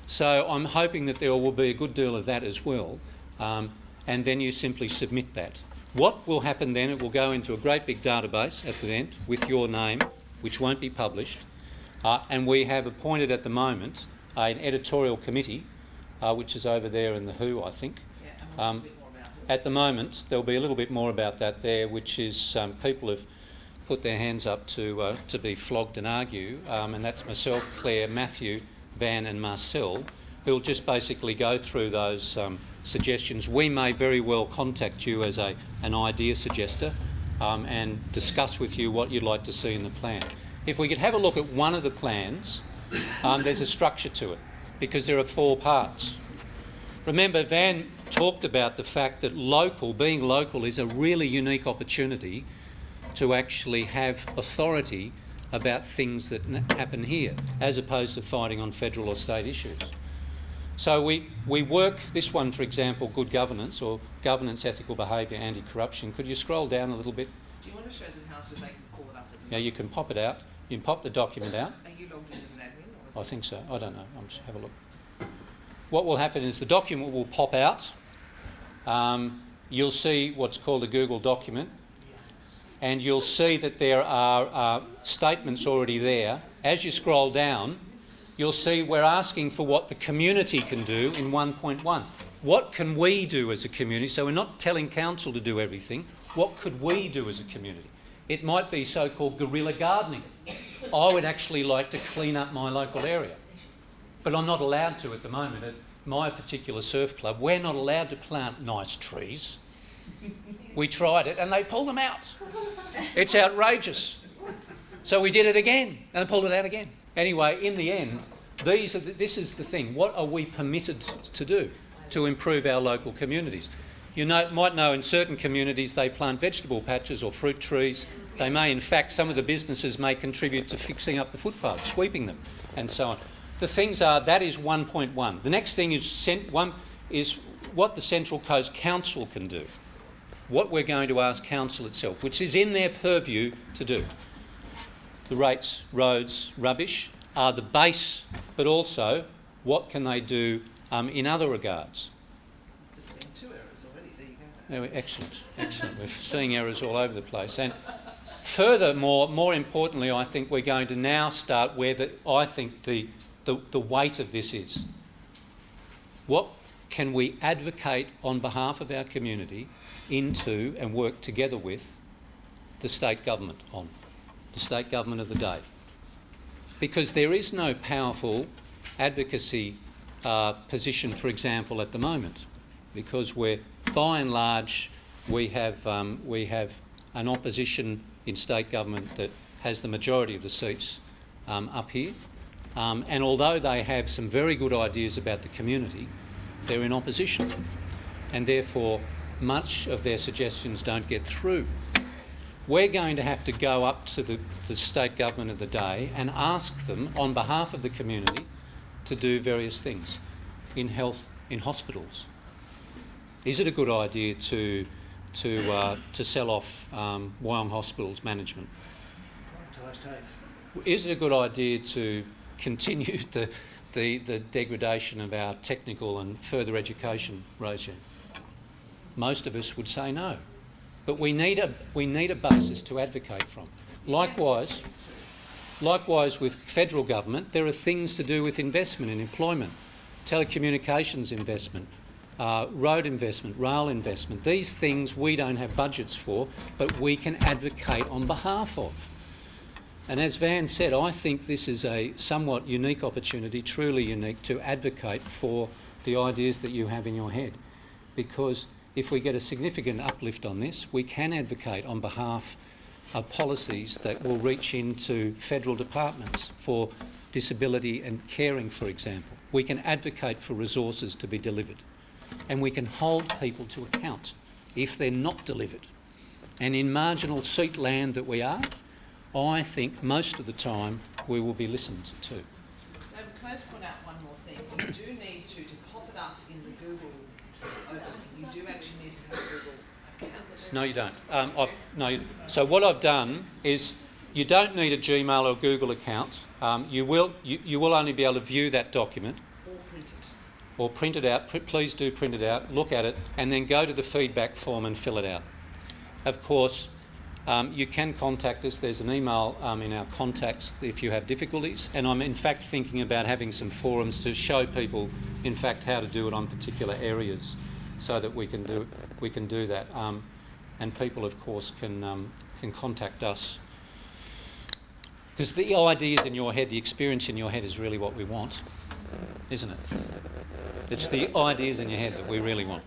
Speaker 1: So I'm hoping that there will be a good deal of that as well, and then you simply submit that. What will happen then, it will go into a great big database at the end with your name, which won't be published, and we have appointed at the moment an editorial committee, which is over there in the Who, I think. At the moment, there'll be a little bit more about that there, which is people have put their hands up to be flogged and argue, and that's myself, Claire, Matthew, Van and Marcel, who'll just basically go through those suggestions. We may very well contact you as an idea suggester and discuss with you what you'd like to see in the plan. If we could have a look at one of the plans, there's a structure to it, because there are 4 parts. Remember, Van talked about the fact that being local is a really unique opportunity to actually have authority about things that happen here, as opposed to fighting on federal or state issues. So we work, this one for example, good governance or governance, ethical behaviour, anti-corruption. Could you scroll down a little bit?
Speaker 5: Do you want to show them how to make pull it up as an
Speaker 1: Yeah, you can pop it out. You can pop the document out.
Speaker 5: Are you logged in as an admin? Or is
Speaker 1: I think so. I don't know. I'll just have a look. What will happen is the document will pop out. You'll see what's called a Google document, and you'll see that there are statements already there. As you scroll down, you'll see we're asking for what the community can do in 1.1. What can we do as a community? So we're not telling council to do everything. What could we do as a community? It might be so-called guerrilla gardening. I would actually like to clean up my local area, but I'm not allowed to at the moment. At my particular surf club, we're not allowed to plant nice trees. We tried it and they pulled them out. It's outrageous. So we did it again and they pulled it out again. Anyway, in the end, this is the thing. What are we permitted to do to improve our local communities? You might know in certain communities they plant vegetable patches or fruit trees. They may, in fact, some of the businesses may contribute to fixing up the footpaths, sweeping them, and so on. The things are, that is 1.1. The next thing is what the Central Coast Council can do. What we're going to ask council itself, which is in their purview to do. The rates, roads, rubbish are the base, but also what can they do in other regards.
Speaker 5: Just seeing 2 errors already. There you go.
Speaker 1: Excellent, excellent. We're seeing errors all over the place. And Furthermore, more importantly, I think we're going to now start where I think the weight of this is. What can we advocate on behalf of our community into and work together with the state government on, the state government of the day? Because there is no powerful advocacy position, for example, at the moment, because we're, by and large, we have an opposition in state government that has the majority of the seats up here. And although they have some very good ideas about the community, they're in opposition. And therefore, much of their suggestions don't get through. We're going to have to go up to the state government of the day and ask them, on behalf of the community, to do various things in health, in hospitals. Is it a good idea to sell off Wyong Hospital's management? Is it a good idea to continue the degradation of our technical and further education regime? Most of us would say no. But we need a basis to advocate from. Likewise with federal government, there are things to do with investment and employment, telecommunications investment, road investment, rail investment. These things we don't have budgets for, but we can advocate on behalf of. And as Van said, I think this is a somewhat unique opportunity, truly unique, to advocate for the ideas that you have in your head. Because if we get a significant uplift on this, we can advocate on behalf of policies that will reach into federal departments for disability and caring, for example. We can advocate for resources to be delivered. And we can hold people to account if they're not delivered. And in marginal seat land that we are, I think most of the time we will be listened to.
Speaker 5: Can I just point out one more thing? You do need to pop it up in the Google opening. You do actually need to have a Google account.
Speaker 1: No, you don't. So what I've done is you don't need a Gmail or Google account. You will only be able to view that document. Or print it out. Please do print it out, look at it, and then go to the feedback form and fill it out. Of course, you can contact us. There's an email in our contacts if you have difficulties. And I'm in fact thinking about having some forums to show people, in fact, how to do it on particular areas, so that we can do that. And people, of course, can contact us. Because the ideas in your head, the experience in your head is really what we want, isn't it? It's the ideas in your head that we really want.